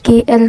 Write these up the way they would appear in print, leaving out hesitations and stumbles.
KL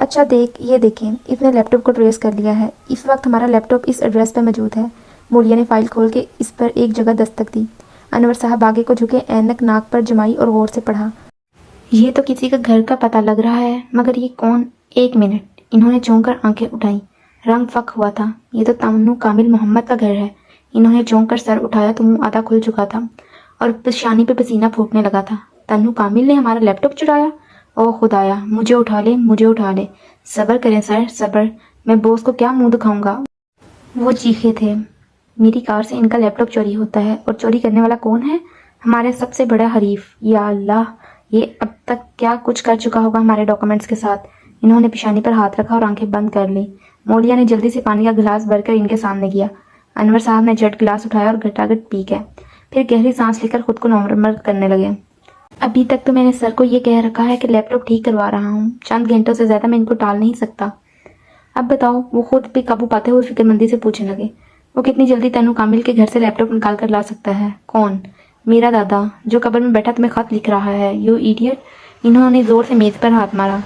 اچھا دیکھ، یہ دیکھیں، اس نے لیپ ٹاپ کو ٹریس کر لیا ہے۔ اس وقت ہمارا لیپ ٹاپ اس ایڈریس پہ موجود ہے۔ مولیا نے فائل کھول کے اس پر ایک جگہ دستک دی۔ انور صاحب آگے کو جھکے، اینک ناک پر جمائی اور غور سے پڑھا۔ یہ تو کسی کا گھر کا پتہ لگ رہا ہے، مگر یہ کون؟ ایک منٹ، انہوں نے چونک کر آنکھیں اٹھائیں۔ رنگ فک ہوا تھا۔ یہ تو تمنو کامل محمد کا گھر ہے۔ انہوں نے چونک کر سر اٹھایا تو منہ آدھا کھل چکا تھا اور پیشانی پہ پسینہ پھوٹنے لگا تھا۔ تنو کامل نے ہمارا لیپ ٹاپ چرایا؟ او خدایا، مجھے اٹھا لے، مجھے اٹھا لے۔ صبر کریں سر، صبر، میں بوس کو کیا منہ دکھاؤں گا؟ وہ چیخے تھے۔ میری کار سے ان کا لیپ ٹاپ چوری ہوتا ہے، اور چوری کرنے والا کون ہے؟ ہمارے سب سے بڑا حریف۔ یا اللہ، یہ اب تک کیا کچھ کر چکا ہوگا ہمارے ڈاکومنٹس کے ساتھ۔ انہوں نے پیشانی پر ہاتھ رکھا اور آنکھیں بند کر لیں۔ مولیا نے جلدی سے پانی کا گلاس بھر کر ان کے سامنے کیا۔ انور صاحب نے جھٹ گلاس اٹھایا اور گھٹاگھٹ پی گئے، پھر گہری سانس لے کر خود کو نارمل کرنے لگے۔ ابھی تک تو میں نے سر کو یہ کہہ رکھا ہے کہ لیپ ٹاپ ٹھیک کروا رہا ہوں، چند گھنٹوں سے زیادہ میں ان کو ٹال نہیں سکتا۔ اب بتاؤ، وہ خود پہ قابو پاتے ہوئے فکر مندی سے پوچھنے لگے، وہ کتنی جلدی تنو کامل کے گھر سے لیپ ٹاپ نکال کر لا سکتا ہے؟ کون؟ میرا دادا، جو قبر میں بیٹھا تمہیں خط لکھ رہا ہے، یو ایڈیٹ۔ انہوں نے زور سے میز پر ہاتھ مارا۔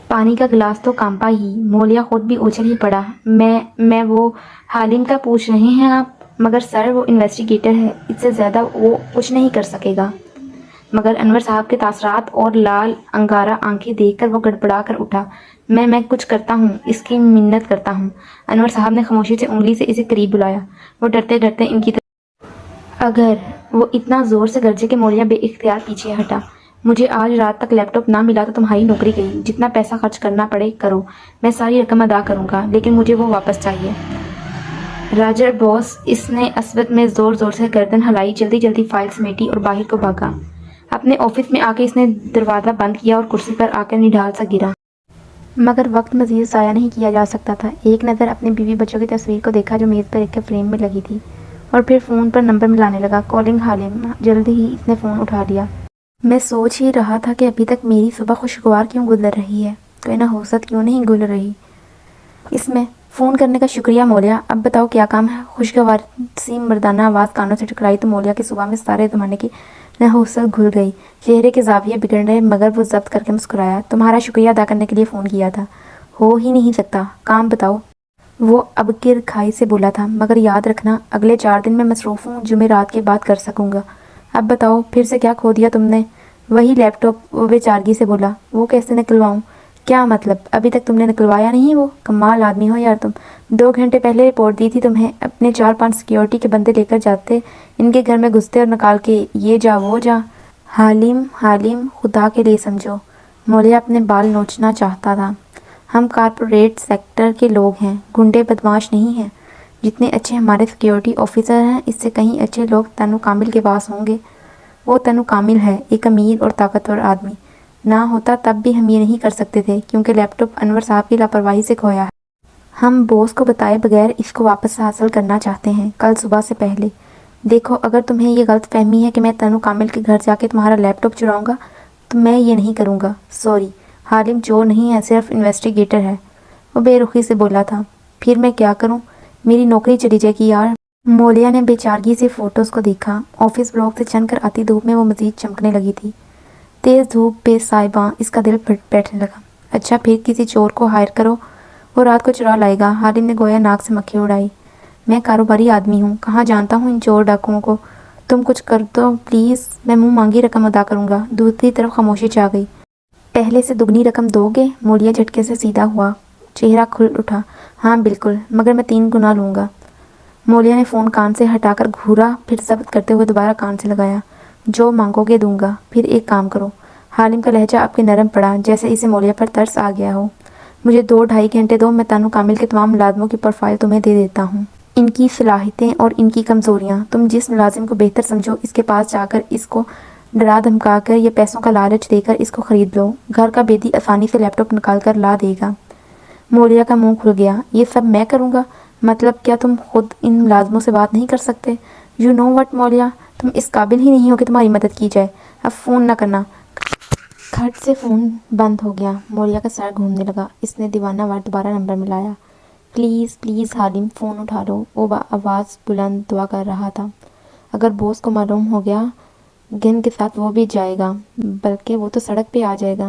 پانی کا گلاس تو کانپا ہی۔ مولیا خود بھی اچھل ہی پڑا۔ میں وہ حالم کا پوچھ رہے ہیں آپ؟ مگر سر، وہ انویسٹیگیٹر ہے، اس سے زیادہ وہ کچھ نہیں کر سکے گا۔ مگر انور صاحب کے تاثرات اور لال انگارہ آنکھیں دیکھ کر وہ گڑبڑا کر اٹھا۔ میں کچھ کرتا ہوں، اس کی منت کرتا ہوں۔ انور صاحب نے خاموشی سے انگلی سے اسے قریب بلایا۔ وہ ڈرتے ڈرتے ان کی طرف، اگر وہ اتنا زور سے گرجے کہ مولیا بے اختیار پیچھے ہٹا۔ مجھے آج رات تک لیپ ٹاپ نہ ملا تو تمہاری نوکری گئی، جتنا پیسہ خرچ کرنا پڑے کرو، میں ساری رقم ادا کروں گا، لیکن مجھے وہ واپس چاہیے۔ راجر باس، اس نے عصبت میں زور زور سے گردن ہلائی، جلدی جلدی فائل سمیٹی اور باہر کو بھاگا۔ اپنے آفس میں آ کے اس نے دروازہ بند کیا اور کرسی پر آ کر نڈھال سا گرا۔ مگر وقت مزید ضائع نہیں کیا جا سکتا تھا۔ ایک نظر اپنی بیوی بچوں کی تصویر کو دیکھا جو میز پر ایک کے فریم میں لگی تھی، اور پھر فون پر نمبر ملانے لگا۔ کالنگ حالم۔ جلدی ہی اس نے فون اٹھا لیا۔ میں سوچ ہی رہا تھا کہ ابھی تک میری صبح خوشگوار کیوں گزر رہی ہے، کوئی نحوست کیوں نہیں گل رہی اس میں۔ فون کرنے کا شکریہ مولیا، اب بتاؤ کیا کام ہے؟ خوشگوار سی مردانہ آواز کانوں سے ٹکرائی تو مولیا کی صبح میں سارے زمانے کی نحوست گھل گئی۔ چہرے کے زاویے بگڑ رہے، مگر وہ ضبط کر کے مسکرایا۔ تمہارا شکریہ ادا کرنے کے لیے فون کیا تھا۔ ہو ہی نہیں سکتا، کام بتاؤ۔ وہ ابکر کھائی سے بولا تھا، مگر یاد رکھنا اگلے 4 دن میں مصروف ہوں، جمعرات کے بعد کر سکوں گا۔ اب بتاؤ، پھر سے کیا کھو دیا تم نے؟ وہی لیپ ٹاپ، وہ بے چارگی سے بولا۔ وہ کیسے نکلواؤں؟ کیا مطلب، ابھی تک تم نے نکلوایا نہیں؟ وہ کمال آدمی ہو یار تم، 2 گھنٹے پہلے رپورٹ دی تھی تمہیں، اپنے 4-5 سیکیورٹی کے بندے لے کر جاتے، ان کے گھر میں گھستے اور نکال کے یہ جا وہ جا۔ حالم، خدا کے لیے سمجھو۔ مولیا اپنے بال نوچنا چاہتا تھا۔ ہم کارپوریٹ سیکٹر کے لوگ ہیں، گنڈے بدماش نہیں ہیں۔ جتنے اچھے ہمارے سیکیورٹی آفیسر ہیں، اس سے کہیں اچھے لوگ تنو کامل کے پاس ہوں گے۔ وہ تنو کامل ہے، ایک امیر اور طاقتور آدمی۔ نہ ہوتا تب بھی ہم یہ نہیں کر سکتے تھے، کیونکہ لیپ ٹاپ انور صاحب کی لاپرواہی سے کھویا ہے۔ ہم بوس کو بتائے بغیر اس کو واپس حاصل کرنا چاہتے ہیں، کل صبح سے پہلے۔ دیکھو، اگر تمہیں یہ غلط فہمی ہے کہ میں تنو کامل کے گھر جا کے تمہارا لیپ ٹاپ چراؤں گا، تو میں یہ نہیں کروں گا۔ سوری، حالم چور نہیں ہے، صرف انویسٹیگیٹر ہے۔ وہ بے رخی سے بولا تھا۔ پھر میں کیا کروں؟ میری نوکری چلی جائے گی یار۔ مولیا نے بے چارگی سے فوٹوز کو دیکھا۔ آفس بلاک سے چن کر آتی دھوپ میں وہ مزید چمکنے لگی تھی۔ تیز دھوپ بے سائباں، اس کا دل پھٹ بیٹھنے لگا۔ اچھا، پھر کسی چور کو ہائر کرو، وہ رات کو چرا لائے گا۔ حالم نے گویا ناک سے مکھی اڑائی۔ میں کاروباری آدمی ہوں، کہاں جانتا ہوں ان چور ڈاکوؤں کو۔ تم کچھ کر دو پلیز، میں منہ مانگی رقم ادا کروں گا۔ دوسری طرف خاموشی چھا گئی۔ پہلے سے دگنی رقم دو گے؟ مولیا جھٹکے سے سیدھا ہوا، چہرہ کھل اٹھا۔ ہاں بالکل، مگر میں 3 گنا لوں گا۔ مولیا نے فون کان سے ہٹا کر گھورا، پھر ضبط کرتے ہوئے دوبارہ کان سے لگایا۔ جو مانگو گے دوں گا۔ پھر ایک کام کرو۔ حالم کا لہجہ اب کے نرم پڑا، جیسے اسے مولیا پر ترس آ گیا ہو۔ مجھے 2-2.5 گھنٹے دو، میں تنو کامل کے تمام ملازموں کی پروفائل تمہیں دے دیتا ہوں، ان کی صلاحیتیں اور ان کی کمزوریاں۔ تم جس ملازم کو بہتر سمجھو، اس کے پاس جا کر اس کو ڈرا دھمکا کر یا پیسوں کا لالچ دے کر اس کو خرید لو۔ گھر کا بیدی آسانی سے لیپ ٹاپ نکال کر لا دے گا۔ مولیا کا منہ کھل گیا۔ یہ سب میں کروں گا؟ مطلب کیا تم خود ان ملازموں سے بات نہیں کر سکتے؟ یو نو وٹ مولیا، تم اس قابل ہی نہیں ہو کہ تمہاری مدد کی جائے۔ اب فون نہ کرنا۔ کھٹ سے فون بند ہو گیا۔ مولیا کا سر گھومنے لگا۔ اس نے دیوانہ وار دوبارہ نمبر ملایا۔ پلیز حالم، فون اٹھا لو۔ وہ آواز بلند دعا کر رہا تھا۔ اگر بوس کو معلوم ہو گیا، گن کے ساتھ وہ بھی جائے گا، بلکہ وہ تو سڑک پہ آ جائے گا۔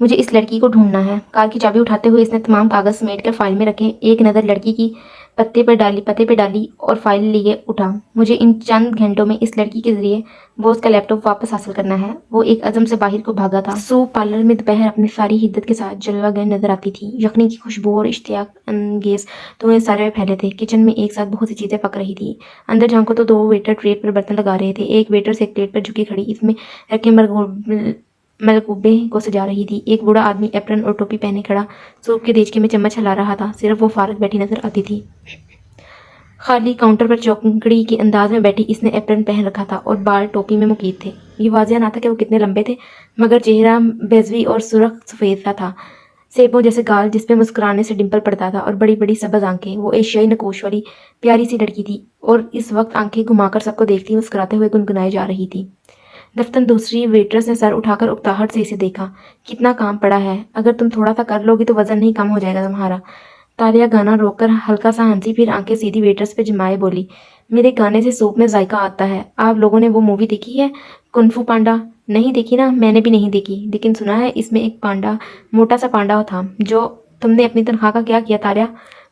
مجھے اس لڑکی کو ڈھونڈنا ہے۔ کار کی چابی اٹھاتے ہوئے اس نے تمام کاغذ سمیٹ کر فائل میں رکھے، ایک نظر لڑکی کی پتے پہ ڈالی اور فائل لیے اٹھا۔ مجھے ان چند گھنٹوں میں اس لڑکی کے ذریعے بوس کا لیپ ٹاپ واپس حاصل کرنا ہے۔ وہ ایک عزم سے باہر کو بھاگا تھا۔ سوپ پارلر میں دوپہر اپنی ساری حدت کے ساتھ جلوہ گر نظر آتی تھی۔ یخنی کی خوشبو اور اشتیاق انگیز دھوئیں سارے میں پھیلے تھے۔ کچن میں ایک ساتھ بہت سی چیزیں پک رہی تھی۔ اندر جھانکو تو 2 ویٹر ٹرے پر برتن لگا رہے تھے۔ ایک ویٹر سے ایک پلیٹ پر جھکی کھڑی اس میں رکھے ملکوبے کو سجا رہی تھی۔ ایک بوڑھا آدمی ایپرن اور ٹوپی پہنے کھڑا سوپ کے دیچکے میں چمچ ہلا رہا تھا۔ صرف وہ فارغ بیٹھی نظر آتی تھی۔ خالی کاؤنٹر پر چوکڑی کے انداز میں بیٹھی اس نے ایپرن پہن رکھا تھا اور بال ٹوپی میں مقید تھے۔ یہ واضح نہ تھا کہ وہ کتنے لمبے تھے، مگر چہرہ بیضوی اور سرخ سفید سا تھا، سیبوں جیسے گال جس پہ مسکرانے سے ڈمپل پڑتا تھا، اور بڑی بڑی سبز آنکھیں۔ وہ ایشیائی نقوش والی پیاری سی لڑکی تھی اور اس وقت آنکھیں گھما کر سب کو دیکھتی مسکراتے ہوئے گنگنائے جا رہی تھی۔ دفتن دوسری ویٹرس نے سر اٹھا کر اکتاہٹ سے اسے دیکھا۔ کتنا کام پڑا ہے، اگر تم تھوڑا سا کر لو گی تو وزن نہیں کم ہو جائے گا تمہارا۔ تالیہ گانا روک کر ہلکا سا ہنسی، پھر آنکھیں سیدھی ویٹرس پہ جمائے بولی، میرے گانے سے سوپ میں ذائقہ آتا ہے۔ آپ لوگوں نے وہ مووی دیکھی ہے کنگ فو پانڈا؟ نہیں دیکھی نا؟ میں نے بھی نہیں دیکھی، لیکن سنا ہے اس میں ایک پانڈا، موٹا سا پانڈا تھا جو تم نے اپنی تنخواہ کا کیا کیا تالیہ؟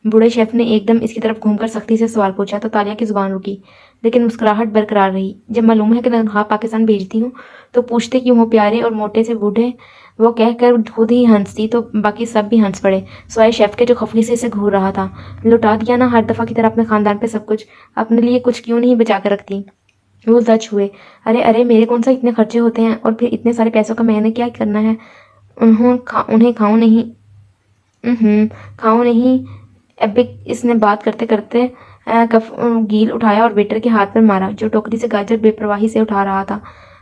بوڑھے شیف نے ایک دم اس کی طرف گھوم کر سختی سے سوال پوچھا تو تالیہ کی زبان رکی، لیکن مسکراہٹ برقرار رہی۔ جب معلوم ہے کہ تنخواہ پاکستان بھیجتی ہوں تو پوچھتے کیوں ہو پیارے اور موٹے سے بوڑھے؟ وہ کہہ کر خود ہی ہنستی تو باقی سب بھی ہنس پڑے، سوائے شیف کے جو خفلی سے اسے گھور رہا تھا۔ لوٹا دیا نا ہر دفعہ کی طرح اپنے خاندان پہ سب کچھ، اپنے لیے کچھ کیوں نہیں بچا کر رکھتی؟ وہ زچ ہوئے، ارے میرے کون سا اتنے خرچے ہوتے ہیں، اور پھر اتنے سارے پیسوں کا میں نے کیا کرنا ہے؟ انہیں کھاؤں نہیں۔ ایبک اس نے بات کرتے کرتے کف گیل اٹھایا اور ویٹر کے ہاتھ پر مارا جو ٹوکری سے گاجر بے پرواہی سے اٹھا رہا تھا۔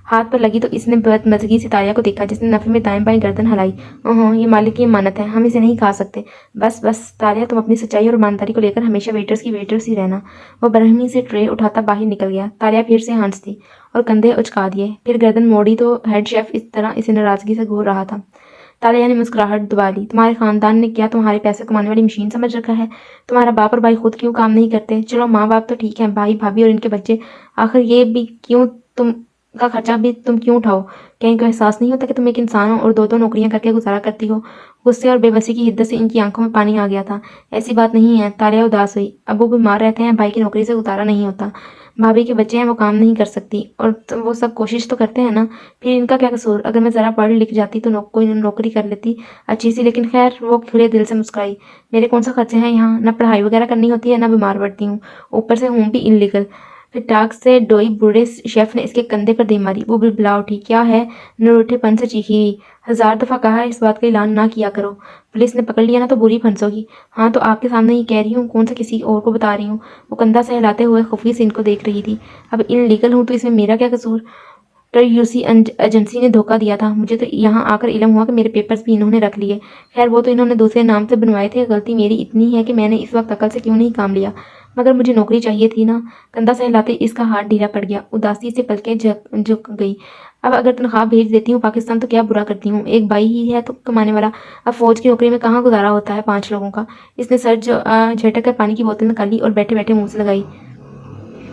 ہاتھ پر لگی تو اس نے بدمزگی سے تالیہ کو دیکھا جس نے نفے میں دائیں بائیں گردن ہلائی۔ یہ مالک کی امانت ہے، ہم اسے نہیں کھا سکتے۔ بس تالیہ، تم اپنی سچائی اور ایمانداری کو لے کر ہمیشہ ویٹرس ہی رہنا۔ وہ برہمی سے ٹرے اٹھاتا باہر نکل گیا۔ تالیہ پھر سے ہنس دی اور کندھے اچکا دیے، پھر گردن موڑی تو ہیڈ شیف اس طرح اسے ناراضگی سے گھور رہا تھا۔ تالیہ نے مسکراہٹ دبا لی، تمہارے خاندان نے کیا تمہارے پیسے کمانے والی مشین سمجھ رکھا ہے؟ تمہارا باپ اور بھائی خود کیوں کام نہیں کرتے؟ چلو ماں باپ تو ٹھیک ہے، بھائی بھابھی اور ان کے بچے، آخر یہ بھی کیوں تم کا خرچہ بھی تم کیوں اٹھاؤ؟ کیا ان کو احساس نہیں ہوتا کہ تم ایک انسان ہو اور 2 نوکریاں کر کے گزارا کرتی ہو؟ غصے اور بے بسی کی حدت سے ان کی آنکھوں میں پانی آ گیا تھا۔ ایسی بات نہیں ہے، تالیہ اداس ہوئی، ابو بیمار رہتے ہیں، بھائی کی نوکری سے گزارا نہیں ہوتا، بھابھی کے بچے ہیں وہ کام نہیں کر سکتی، اور وہ سب کوشش تو کرتے ہیں نا، پھر ان کا کیا قصور؟ اگر میں ذرا پڑھ لکھ جاتی تو کوئی نوکری کر لیتی اچھی سی، لیکن خیر۔ وہ کھلے دل سے مسکرائی، میرے کون سا خرچے ہیں یہاں؟ نہ پڑھائی وغیرہ کرنی ہوتی ہے، نہ بیمار پڑتی ہوں، اوپر سے ہوں بھی انلیگل۔ پھر ٹاک سے ڈوئی بوڑھے شیف نے اس کے کندھے پر دے ماری۔ وہ بلبلا اٹھی، کیا ہے؟ نروٹھے پن سے چیخی ہوئی، 1000 دفعہ کہا ہے اس بات کا اعلان نہ کیا کرو، پولیس نے پکڑ لیا نا تو بری پھنسو گی۔ ہاں تو آپ کے سامنے ہی کہہ رہی ہوں، کون سا کسی اور کو بتا رہی ہوں؟ وہ کندھا سہلاتے ہوئے خفی سے ان کو دیکھ رہی تھی۔ اب انلیگل ہوں تو اس میں میرا کیا قصور؟ یوسی ایجنسی نے دھوکہ دیا تھا مجھے، تو یہاں آ کر علم ہوا کہ میرے پیپرز بھی انہوں نے رکھ لیے۔ خیر وہ تو انہوں نے دوسرے نام سے بنوائے تھے، غلطی میری اتنی ہے کہ میں نے اس وقت عقل سے کیوں نہیں کام لیا، مگر مجھے نوکری چاہیے تھی نا۔ کندھا سہلاتے اس کا ہاتھ ڈھیلا پڑ گیا، اداسی سے پلکیں جھک گئی۔ اب اگر تنخواہ بھیج دیتی ہوں پاکستان تو کیا برا کرتی ہوں، ایک بھائی ہی ہے تو کمانے والا، اب فوج کی نوکری میں کہاں گزارا ہوتا ہے 5 لوگوں کا۔ اس نے سر جھٹک کر پانی کی بوتل نکالی اور بیٹھے بیٹھے منہ سے لگائی۔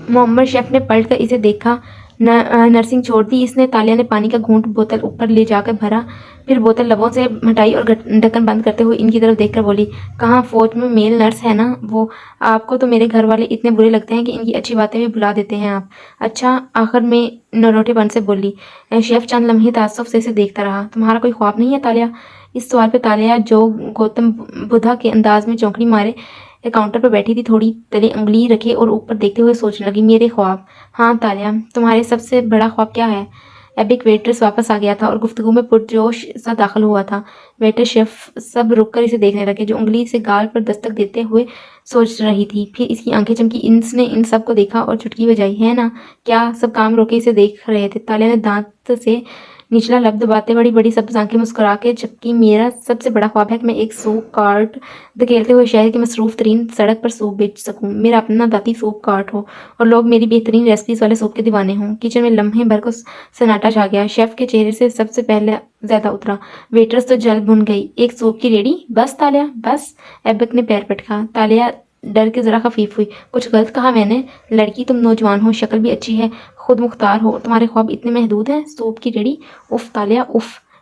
معمر شیف نے پلٹ کر اسے دیکھا، نرسنگ چھوڑ دی اس نے۔ تالیہ نے پانی کا گھونٹ بوتل اوپر لے جا کر بھرا، پھر بوتل لبوں سے ہٹائی اور ڈھکن بند کرتے ہوئے ان کی طرف دیکھ کر بولی، کہاں فوج میں میل نرس ہے نا وہ؟ آپ کو تو میرے گھر والے اتنے برے لگتے ہیں کہ ان کی اچھی باتیں بھی بھلا دیتے ہیں آپ۔ اچھا، آخر میں نروٹے پن سے بولی۔ شیف چند لمحے تعصب سے اسے دیکھتا رہا۔ تمہارا کوئی خواب نہیں ہے تالیہ؟ اس سوال پہ تالیہ جو گوتم بدھا کے انداز میں چونکڑی مارے کاؤنٹر پر بیٹھی تھی، تھوڑی تلے انگلی رکھے اور اوپر دیکھتے ہوئے سوچنے لگی، میرے خواب؟ ہاں تالیہ، تمہارے سب سے بڑا خواب کیا ہے؟ ایبک ویٹرس واپس آ گیا تھا اور گفتگو میں پرجوش سا داخل ہوا تھا۔ ویٹر شیف سب رک کر اسے دیکھنے لگے، جو انگلی سے گال پر دستک دیتے ہوئے سوچ رہی تھی۔ پھر اس کی آنکھیں چمکی، اس نے ان سب کو دیکھا اور چٹکی بجائی، ہے نا؟ کیا؟ سب کام روکے اسے دیکھ رہے تھے۔ تالیہ نے دانت سے نچلا لب دباتے بڑی بڑی سبز آنکھیں مسکرا کے جھپکی، میرا سب سے بڑا خواب ہے کہ میں ایک سوپ کارٹ دھکیلتے ہوئے شہر کی مصروف ترین سڑک پر سوپ بیچ سکوں، میرا اپنا ذاتی سوپ کارٹ ہو اور لوگ میری بہترین ریسپیز والے سوپ کے دیوانے ہوں۔ کچن میں لمحے بھر کو سناٹا چھا گیا۔ شیف کے چہرے سے سب سے پہلے زیادہ اترا، ویٹرس تو جل بھن گئی، ایک سوپ کی ریڑھی؟ بس تالیہ بس؟ ایبک نے پیر پٹکا۔ تالیہ ڈر کے ذرا خفیف ہوئی، کچھ غلط کہا میں نے؟ لڑکی تم نوجوان ہو، شکل بھی اچھی ہے، خود مختار ہو، اور تمہارے خواب اتنے محدود ہیں؟ سوپ کی ریڑھی؟ اف تالیہ اف،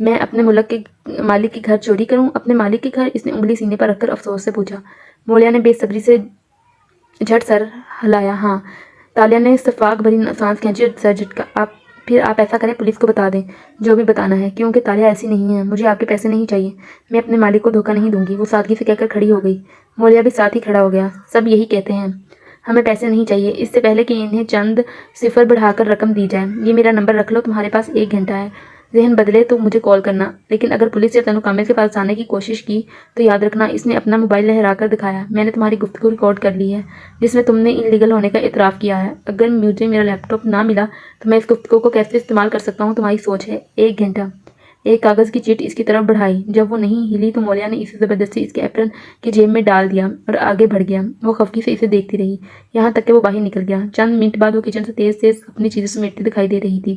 میں اپنے ملک کے مالک کے گھر چوری کروں؟ اپنے مالک کے گھر؟ اس نے انگلی سینے پر رکھ کر افسوس سے پوچھا۔ مولیا نے بے صبری سے جھٹ سر ہلایا۔ ہاں۔ تالیہ نے استفاق بھری سانس کھینچی اور سر جھٹکا۔ پھر آپ ایسا کریں، پولیس کو بتا دیں جو بھی بتانا ہے، کیونکہ تالیہ ایسی نہیں ہے۔ مجھے آپ کے پیسے نہیں چاہیے، میں اپنے مالک کو دھوکہ نہیں دوں گی، وہ سادگی سے کہہ کر کھڑی ہو گئی۔ مولیا بھی ساتھ ہی کھڑا ہو گیا۔ سب یہی کہتے ہیں، ہمیں پیسے نہیں چاہیے، اس سے پہلے کہ انہیں چند صفر بڑھا کر رقم دی جائے۔ یہ میرا نمبر رکھ لو، تمہارے پاس 1 گھنٹہ ہے، ذہن بدلے تو مجھے کال کرنا، لیکن اگر پولیس نے تنو کامل کے پاس جانے کی کوشش کی تو یاد رکھنا۔ اس نے اپنا موبائل لہرا کر دکھایا۔ میں نے تمہاری گفتگو ریکارڈ کر لی ہے جس میں تم نے ان لیگل ہونے کا اعتراف کیا ہے۔ اگر مجھے میرا لیپ ٹاپ نہ ملا تو میں اس گفتگو کو کیسے استعمال کر سکتا ہوں، تمہاری سوچ ہے۔ 1 گھنٹہ۔ ایک کاغذ کی چٹ اس کی طرف بڑھائی۔ جب وہ نہیں ہلی تو مولیا نے اسے زبردستی اس کے ایپرن کی جیب میں ڈال دیا اور آگے بڑھ گیا۔ وہ خفگی سے اسے دیکھتی رہی یہاں تک کہ وہ باہر نکل گیا۔ چند منٹ بعد وہ کچن سے تیز تیز اپنی چیزیں سمیٹتی دکھائی دے رہی تھی۔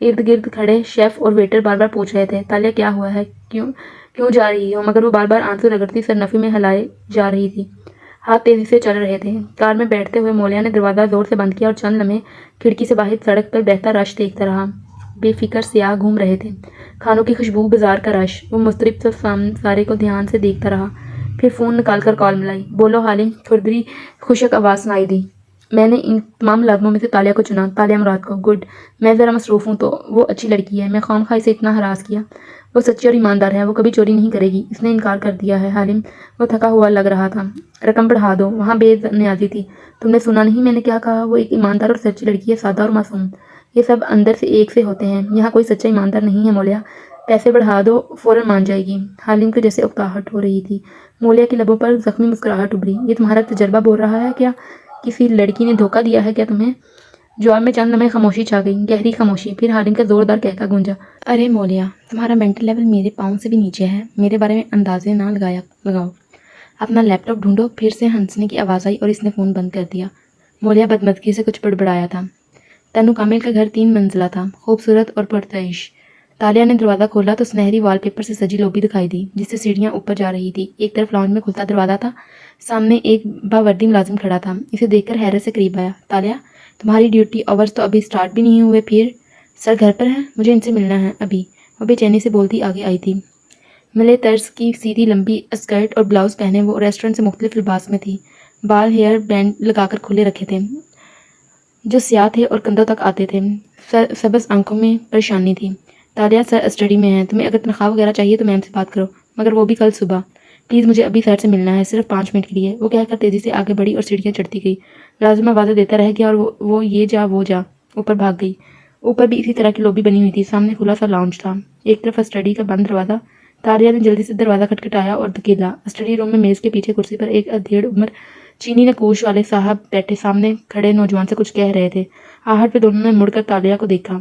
ارد گرد کھڑے شیف اور ویٹر بار بار پوچھ رہے تھے، تالیہ کیا ہوا ہے، کیوں جا رہی ہو؟ مگر وہ بار بار آنسو رگڑتی سر نفی میں ہلائے جا رہی تھی۔ ہاتھ تیزی سے چل رہے تھے۔ کار میں بیٹھتے ہوئے مولیا نے دروازہ زور سے بند کیا اور چند لمحے کھڑکی سے باہر سڑک پر بہتا رش دیکھتا رہا۔ بے فکر سیاح گھوم رہے تھے، کھانوں کی خوشبو، بازار کا رش۔ وہ مضطرب سارے کو دھیان سے دیکھتا رہا، پھر فون نکال کر کال ملائی۔ بولو حالم، کھردری خشک آواز سنائی دی۔ میں نے ان تمام ملازموں میں سے تالیہ کو چنا، تالیہ مراد کو۔ گڈ، میں ذرا مصروف ہوں تو وہ اچھی لڑکی ہے، میں خواہ اسے اتنا ہراس کیا۔ وہ سچی اور ایماندار ہے، وہ کبھی چوری نہیں کرے گی۔ اس نے انکار کر دیا ہے حالم، وہ تھکا ہوا لگ رہا تھا۔ رقم بڑھا دو، وہاں بے نیازی تھی۔ تم نے سنا نہیں میں نے کیا کہا؟ وہ ایک ایماندار اور سچی لڑکی ہے، سادہ اور معصوم۔ یہ سب اندر سے ایک سے ہوتے ہیں، یہاں کوئی سچا ایماندار نہیں ہے مولیا۔ پیسے بڑھا دو، فوراً مان جائے گی۔ حالم کو جیسے اکتاہٹ ہو رہی تھی۔ مولیا کی لبوں پر زخمی مسکراہٹ ابھری۔ یہ تمہارا تجربہ بول رہا ہے کیا؟ کسی لڑکی نے دھوکہ دیا ہے کیا تمہیں؟ جواب میں چند لمحے خاموشی چھا گئی، گہری خاموشی۔ پھر حالم کا زوردار کہکا گونجا، ارے مولیا، تمہارا مینٹل لیول میرے پاؤں سے بھی نیچے ہے، میرے بارے میں اندازے نہ لگاؤ۔ اپنا لیپ ٹاپ ڈھونڈو۔ پھر سے ہنسنے کی آواز آئی اور اس نے فون بند کر دیا۔ مولیا بدمزگی سے کچھ بڑبڑایا تھا۔ تنو کامل کا گھر 3 منزلہ تھا، خوبصورت اور پرتعیش۔ تالیہ نے دروازہ کھولا تو سنہری وال پیپر سے سجی لوبی دکھائی دی جس سے سیڑھیاں اوپر جا رہی تھی۔ ایک طرف لاؤنج میں کھلتا دروازہ تھا، سامنے ایک باوردی ملازم کھڑا تھا۔ اسے دیکھ کر حیرت سے قریب آیا۔ تالیہ، تمہاری ڈیوٹی آورز تو ابھی سٹارٹ بھی نہیں ہوئے۔ پھر سر گھر پر ہیں؟ مجھے ان سے ملنا ہے ابھی۔ وہ بے چینی سے بولتی آگے آئی تھی۔ ملے طرز کی سیدھی لمبی اسکرٹ اور بلاؤز پہنے وہ ریسٹورنٹ سے مختلف لباس میں تھی۔ بال ہیئر بینڈ لگا کر کھلے رکھے تھے جو سیاہ تھے اور کندھوں تک آتے تھے۔ سبز آنکھوں میں پریشانی تھی۔ تالیہ، سر اسٹڈی میں ہیں، تمہیں اگر تنخواہ وغیرہ چاہیے تو میم سے بات کرو، مگر وہ بھی کل صبح۔ پلیز مجھے ابھی سر سے ملنا ہے، صرف 5 منٹ کے لیے۔ وہ کہہ کر تیزی سے آگے بڑھی اور سیڑھیاں چڑھتی گئی۔ ملازم آوازیں دیتا رہ گیا اور وہ یہ جا وہ جا اوپر بھاگ گئی۔ اوپر بھی اسی طرح کی لوبی بنی ہوئی تھی، سامنے کھلا سا لاؤنج تھا، ایک طرف اسٹڈی کا بند دروازہ۔ تالیہ نے جلدی سے دروازہ کھٹکھٹایا اور دھکیلا۔ اسٹڈی روم میں میز کے پیچھے کرسی پر ایک ادھیڑ عمر چینی نقوش والے صاحب بیٹھے سامنے کھڑے نوجوان سے کچھ کہہ رہے تھے۔ آہٹ پہ دونوں نے مڑ کر تالیہ کو دیکھا۔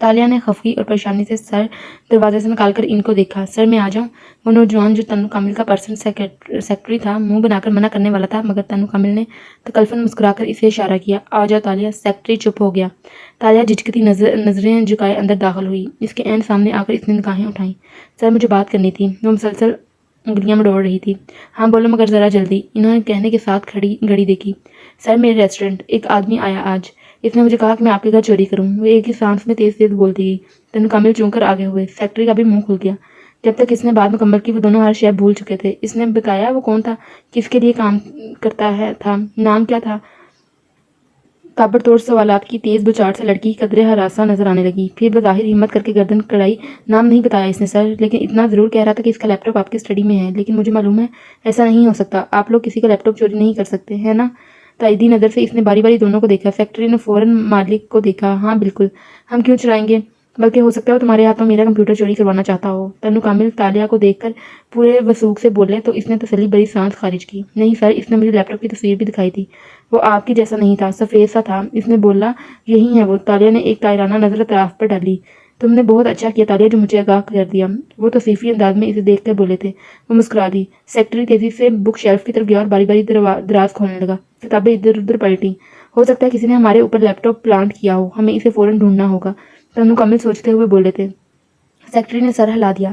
تالیہ نے خفگی اور پریشانی سے سر دروازے سے نکال کر ان کو دیکھا۔ سر میں آ جاؤں؟ وہ نوجوان جو تنو کامل کا پرسنل سیکرٹری تھا منہ بنا کر منع کرنے والا تھا، مگر تنو کامل نے تکلفاً مسکرا کر اسے اشارہ کیا۔ آ جاؤ تالیہ۔ سیکرٹری چپ ہو گیا۔ تالیہ جھجکتی نظریں جھکائے اندر داخل ہوئی۔ اس کے عین سامنے آ کر اس نے نگاہیں اٹھائیں۔ سر مجھے بات کرنی تھی۔ وہ مسلسل انگلیاں مڑوڑ رہی تھی۔ ہاں بولو مگر ذرا جلدی۔ انہوں نے کہنے کے ساتھ گھڑی دیکھی۔ سر میرے ریسٹورنٹ ایک آدمی آیا آج، اس نے مجھے کہا کہ میں آپ کے گھر چوری کروں۔ وہ ایک ہی سانس میں تیز تیز بولتی گئی۔ تنو کامل چونک کر آگے ہوئے۔ سیکرٹری کا بھی منہ کھل گیا۔ جب تک اس نے بات مکمل کی وہ دونوں ہر شے بھول چکے تھے۔ اس نے بتایا وہ کون تھا، کس کے لیے کام کرتا تھا، نام کیا تھا؟ تابڑ توڑ سوالات کی تیز بچاٹ سے لڑکی قدرے ہراساں نظر آنے لگی۔ پھر بظاہر ہمت کر کے گردن کڑائی۔ نام نہیں بتایا اس نے سر، لیکن اتنا ضرور کہہ رہا تھا کہ اس کا لیپ ٹاپ آپ کی اسٹڈی میں ہے، لیکن مجھے معلوم ہے ایسا نہیں ہو سکتا، آپ لوگ کسی کا لیپ ٹاپ چوری نہیں کر سکتے، ہے نا؟ تائیدی نظر سے اس نے باری باری دونوں کو دیکھا۔ سیکرٹری نے فوراً مالک کو دیکھا۔ ہاں بالکل، ہم کیوں چرائیں گے، بلکہ ہو سکتا ہے وہ تمہارے ہاتھوں میرا کمپیوٹر چوری کروانا چاہتا ہو۔ تنو کامل تالیہ کو دیکھ کر پورے وثوق سے بولے تو اس نے تسلی بھری سانس خارج کی۔ نہیں سر، اس نے مجھے لیپ ٹاپ کی تصویر بھی دکھائی تھی، وہ آپ کی جیسا نہیں تھا، سفید سا تھا۔ اس نے بولا یہی ہے وہ۔ تالیہ نے ایک تائرانہ نظر اطراف پر ڈالی۔ تم نے بہت اچھا کیا تالیہ جو مجھے آگاہ کر دیا، وہ توصیفی انداز میں اسے دیکھ کر بولے تھے۔ وہ مسکرا دی۔ سیکرٹری تیزی سے بک شیلف کی طرف گیا اور باری باری دراز کھولنے لگا۔ کتابیں ادھر ادھر پلٹیں۔ ہو سکتا ہے کسی نے ہمارے اوپر لیپ ٹاپ پلانٹ کیا ہو، ہمیں اسے فوراً ڈھونڈنا ہوگا۔ تنو کامل سوچتے ہوئے بولے تھے۔ سیکرٹری نے سر ہلا دیا۔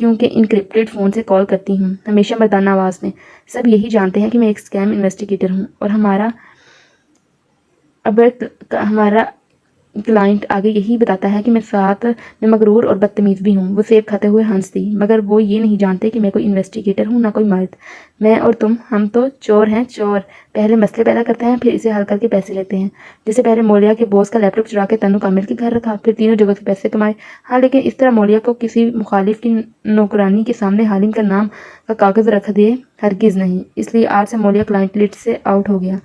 کیونکہ انکرپٹڈ فون سے کال کرتی ہوں، ہمیشہ مردانہ آواز میں۔ سب یہی جانتے ہیں کہ میں ایک اسکیم انویسٹیگیٹر ہوں، اور ہمارا کلائنٹ آگے یہی بتاتا ہے کہ میں ساتھ میں مغرور اور بدتمیز بھی ہوں۔ وہ سیب کھاتے ہوئے ہنس دی۔ مگر وہ یہ نہیں جانتے کہ میں کوئی انویسٹیگیٹر ہوں، نہ کوئی مرد۔ میں اور تم، ہم تو چور ہیں، چور۔ پہلے مسئلے پیدا کرتے ہیں، پھر اسے حل کر کے پیسے لیتے ہیں۔ جیسے پہلے مولیا کے باس کا لیپ ٹاپ چرا کے تنو کامل کے گھر رکھا، پھر تینوں جگہ سے پیسے کمائے۔ ہاں، لیکن اس طرح مولیا کو کسی مخالف کی نوکرانی کے سامنے حالم کا نام کا کاغذ رکھ دے، ہرگز نہیں۔ اس لیے آج سے مولیا کلائنٹ لسٹ سے آؤٹ ہو گیا۔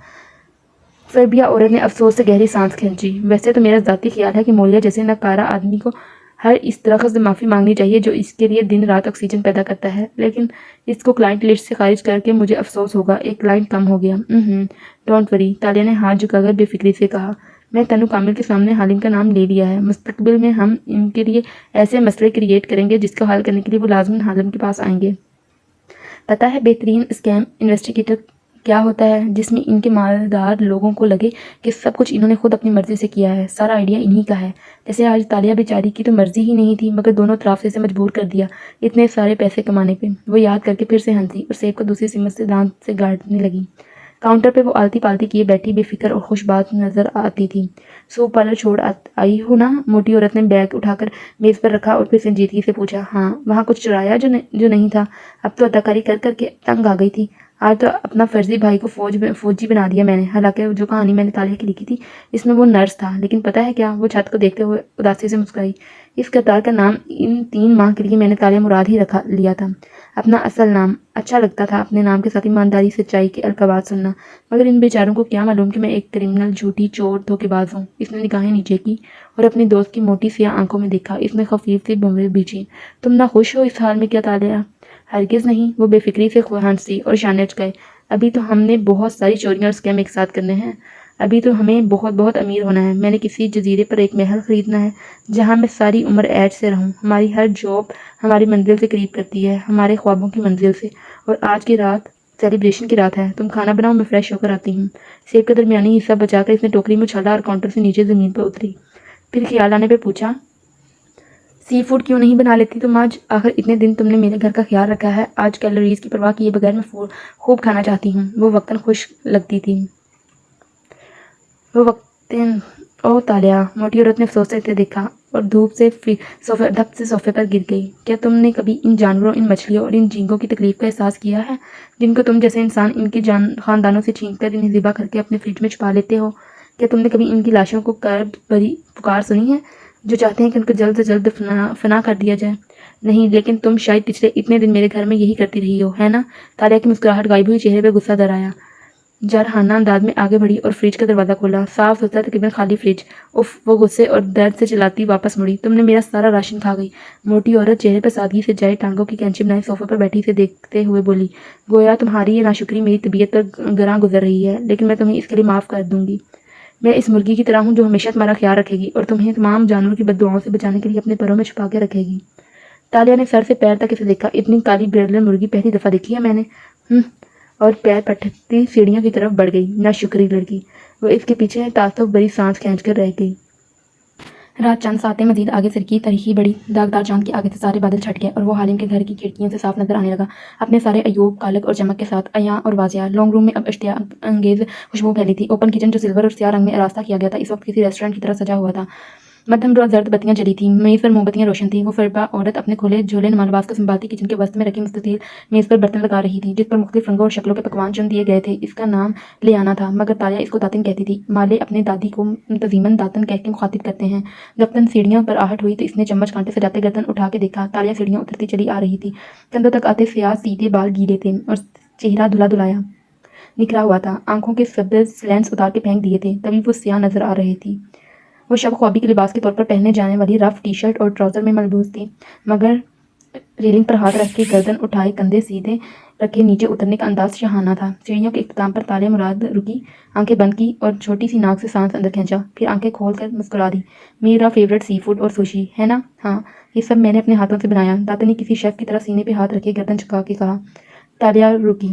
سربیا عورت نے افسوس سے گہری سانس کھینچی۔ ویسے تو میرا ذاتی خیال ہے کہ مولیا جیسے ناکارہ آدمی کو ہر اس درخت سے معافی مانگنی چاہیے جو اس کے لیے دن رات آکسیجن پیدا کرتا ہے، لیکن اس کو کلائنٹ لسٹ سے خارج کر کے مجھے افسوس ہوگا۔ ایک کلائنٹ کم ہو گیا۔ ڈونٹ وری، تالیہ نے ہاتھ جھکا کر بے فکری سے کہا۔ میں تنو کامل کے سامنے حالم کا نام لے لیا ہے۔ مستقبل میں ہم ان کے لیے ایسے مسئلے کریٹ کریں گے جس کو حل کرنے کے لیے وہ لازماً حالم کے پاس آئیں گے۔ پتہ ہے بہترین اسکیم انویسٹیگیٹر کیا ہوتا ہے؟ جس میں ان کے مالدار لوگوں کو لگے کہ سب کچھ انہوں نے خود اپنی مرضی سے کیا ہے، سارا آئیڈیا انہی کا ہے۔ جیسے آج تالیہ بیچاری کی تو مرضی ہی نہیں تھی، مگر دونوں طرف سے اسے مجبور کر دیا اتنے سارے پیسے کمانے پہ۔ وہ یاد کر کے پھر سے ہنسی اور سیب کو دوسری سمت سے دانت سے گاڑنے لگی۔ کاؤنٹر پہ وہ آلتی پالتی کیے بیٹھی بے فکر اور خوش بات نظر آتی تھی۔ سوپ پارلر چھوڑ آئی ہو نا؟ موٹی عورت نے بیگ اٹھا کر میز پر رکھا اور پھر سنجیدگی سے پوچھا۔ ہاں، وہاں کچھ چرایا جو نہیں تھا۔ اب تو اداکاری کر کر کے تنگ آ گئی تھی۔ آج تو اپنا فرضی بھائی کو فوجی بنا دیا میں نے۔ حالانکہ جو کہانی میں نے تالیہ کی لکھی تھی اس میں وہ نرس تھا، لیکن پتہ ہے کیا؟ وہ چھت کو دیکھتے ہوئے اداسی سے مسکرائی۔ اس کردار کا نام ان 3 ماہ کے لیے میں نے تالیہ مراد ہی رکھ لیا تھا، اپنا اصل نام۔ اچھا لگتا تھا اپنے نام کے ساتھ ایمانداری سچائی کے القابات سننا، مگر ان بیچاروں کو کیا معلوم کہ میں ایک کرمنل، جھوٹی، چور، دھوکے باز ہوں۔ اس نے نگاہیں نیچے کی اور اپنی دوست کی موٹی سیاہ آنکھوں میں دیکھا۔ اس نے خفیف سی بھنویں بھیجی۔ تم نہ خوش ہو اس حال میں کیا تالیہ؟ ہرگز نہیں، وہ بے فکری سے ہنسی اور شانے اچکائے۔ ابھی تو ہم نے بہت ساری چوریاں اور اسکیم ایک ساتھ کرنے ہیں۔ ابھی تو ہمیں بہت بہت امیر ہونا ہے۔ میں نے کسی جزیرے پر ایک محل خریدنا ہے جہاں میں ساری عمر عیش سے رہوں۔ ہماری ہر جاب ہماری منزل سے قریب کرتی ہے، ہمارے خوابوں کی منزل سے۔ اور آج کی رات سیلیبریشن کی رات ہے۔ تم کھانا بناؤ، میں فریش ہو کر آتی ہوں۔ سیب کا درمیانی حصہ بچا کر اس نے ٹوکری میں اچھالا اور کاؤنٹر سے نیچے زمین پر اتری۔ پھر خیال آنے پہ پوچھا، سی فوڈ کیوں نہیں بنا لیتی تم آج؟ آخر اتنے دن تم نے میرے گھر کا خیال رکھا ہے۔ آج کیلوریز کی پرواہ کیے بغیر میں خوب کھانا چاہتی ہوں۔ وہ وقتاً خوش لگتی تھی۔ او تالیہ، موٹی عورت نے افسوس سے دیکھا اور دھپ سے صوفے پر گر گئی۔ کیا تم نے کبھی ان جانوروں، ان مچھلیوں اور ان جھینگوں کی تکلیف کا احساس کیا ہے جن کو تم جیسے انسان ان کے خاندانوں سے چھین کر انہیں ذبح کر کے اپنے فریج میں چھپا لیتے ہو؟ کیا تم نے کبھی ان کی لاشوں کو کرب بھری پکار سنی ہے جو چاہتے ہیں کہ ان کو جلد سے جلد فنا کر دیا جائے؟ نہیں، لیکن تم شاید پچھلے اتنے دن میرے گھر میں یہی کرتی رہی ہو، ہے نا؟ تالیہ کی مسکراہٹ غائب ہوئی، چہرے پہ غصہ در آیا۔ جارحانہ انداز میں آگے بڑھی اور فریج کا دروازہ کھولا۔ صاف ستھرا، تقریباً خالی فریج۔ اف، وہ غصے اور درد سے چلاتی واپس مڑی۔ تم نے میرا سارا راشن کھا گئی۔ موٹی عورت چہرے پر سادگی سے جائے ٹانگوں کی کینچی بنائے صوفے پر بیٹھی سے دیکھتے ہوئے بولی، گویا تمہاری یہ ناشکری میری طبیعت پر گراں گزر رہی ہے، لیکن میں تمہیں اس کے لیے معاف کر دوں گی۔ میں اس مرغی کی طرح ہوں جو ہمیشہ تمہارا خیال رکھے گی اور تمہیں تمام جانوروں کی بددعاؤں سے بچانے کے لیے اپنے پروں میں چھپا کے رکھے گی۔ تالیہ نے سر سے پیر تک اسے دیکھا۔ اتنی کالی بریڈلر مرغی پہلی دفعہ دیکھی ہے میں نے۔ اور پیر پٹکتی سیڑھیوں کی طرف بڑھ گئی۔ نہ شکری لڑکی۔ وہ اس کے پیچھے تعصب بری سانس کھینچ کر رہ گئی۔ رات چند ساتیں مزید آگے سرکی، تاریخی بڑی داغدار چاند کے آگے سے سارے بادل چھٹ گئے اور وہ حالم کے گھر کی کھڑکیوں سے صاف نظر آنے لگا، اپنے سارے عیوب، کالک اور چمک کے ساتھ، عیاں اور واضح۔ لانگ روم میں اب اشتعال انگیز خوشبو پھیلی تھی۔ اوپن کچن جو سلور اور سیاہ رنگ میں آراستہ کیا گیا تھا اس وقت کسی ریسٹورینٹ کی طرح سجا ہوا تھا۔ مدھم زرد بتیاں جلی تھیں، میز پر موم بتیاں روشن تھیں۔ وہ فربا عورت اپنے کھلے جھولے نما لباس کو سنبھالتی کچن کے وسط میں رکھی مستطیل میز پر برتن لگا رہی تھی جس پر مختلف رنگوں اور شکلوں کے پکوان چن دیے گئے تھے۔ اس کا نام لیانا تھا، مگر تالیہ اس کو داتن کہتی تھی۔ مالے اپنے دادی کو منتظماً داتن کہہ کے مخاطب کرتے ہیں۔ دفتن سیڑھیوں پر آہٹ ہوئی تو اس نے چمچ کانٹے سے جاتے گردن اٹھا کے دیکھا۔ تالیہ سیڑھیاں اترتی چلی آ رہی تھی۔ کندھوں تک آتے سیاہ سیدھے بال گیلے تھے اور چہرہ دھلا دھلایا نکھرا ہوا تھا۔ آنکھوں کے سبز لینس اتار کے پھینک دیے تھے تبھی وہ سیاہ نظر آ رہی تھی۔ وہ شب خوابی کے لباس کے طور پر پہنے جانے والی رف ٹی شرٹ اور ٹراؤزر میں ملبوس تھی، مگر ریلنگ پر ہاتھ رکھ کے گردن اٹھائے کندھے سیدھے رکھے نیچے اترنے کا انداز شاہانہ تھا۔ سیڑھیوں کے اختتام پر تالیہ مراد رکی، آنکھیں بند کی اور چھوٹی سی ناک سے سانس اندر کھینچا، پھر آنکھیں کھول کر مسکرا دی۔ میرا فیورٹ سی فوڈ اور سوشی ہے نا؟ ہاں، یہ سب میں نے اپنے ہاتھوں سے بنایا۔ داتن نے کسی شیف کی طرح سینے پہ ہاتھ رکھے گردن جھکا کے کہا۔ تالیہ رکی،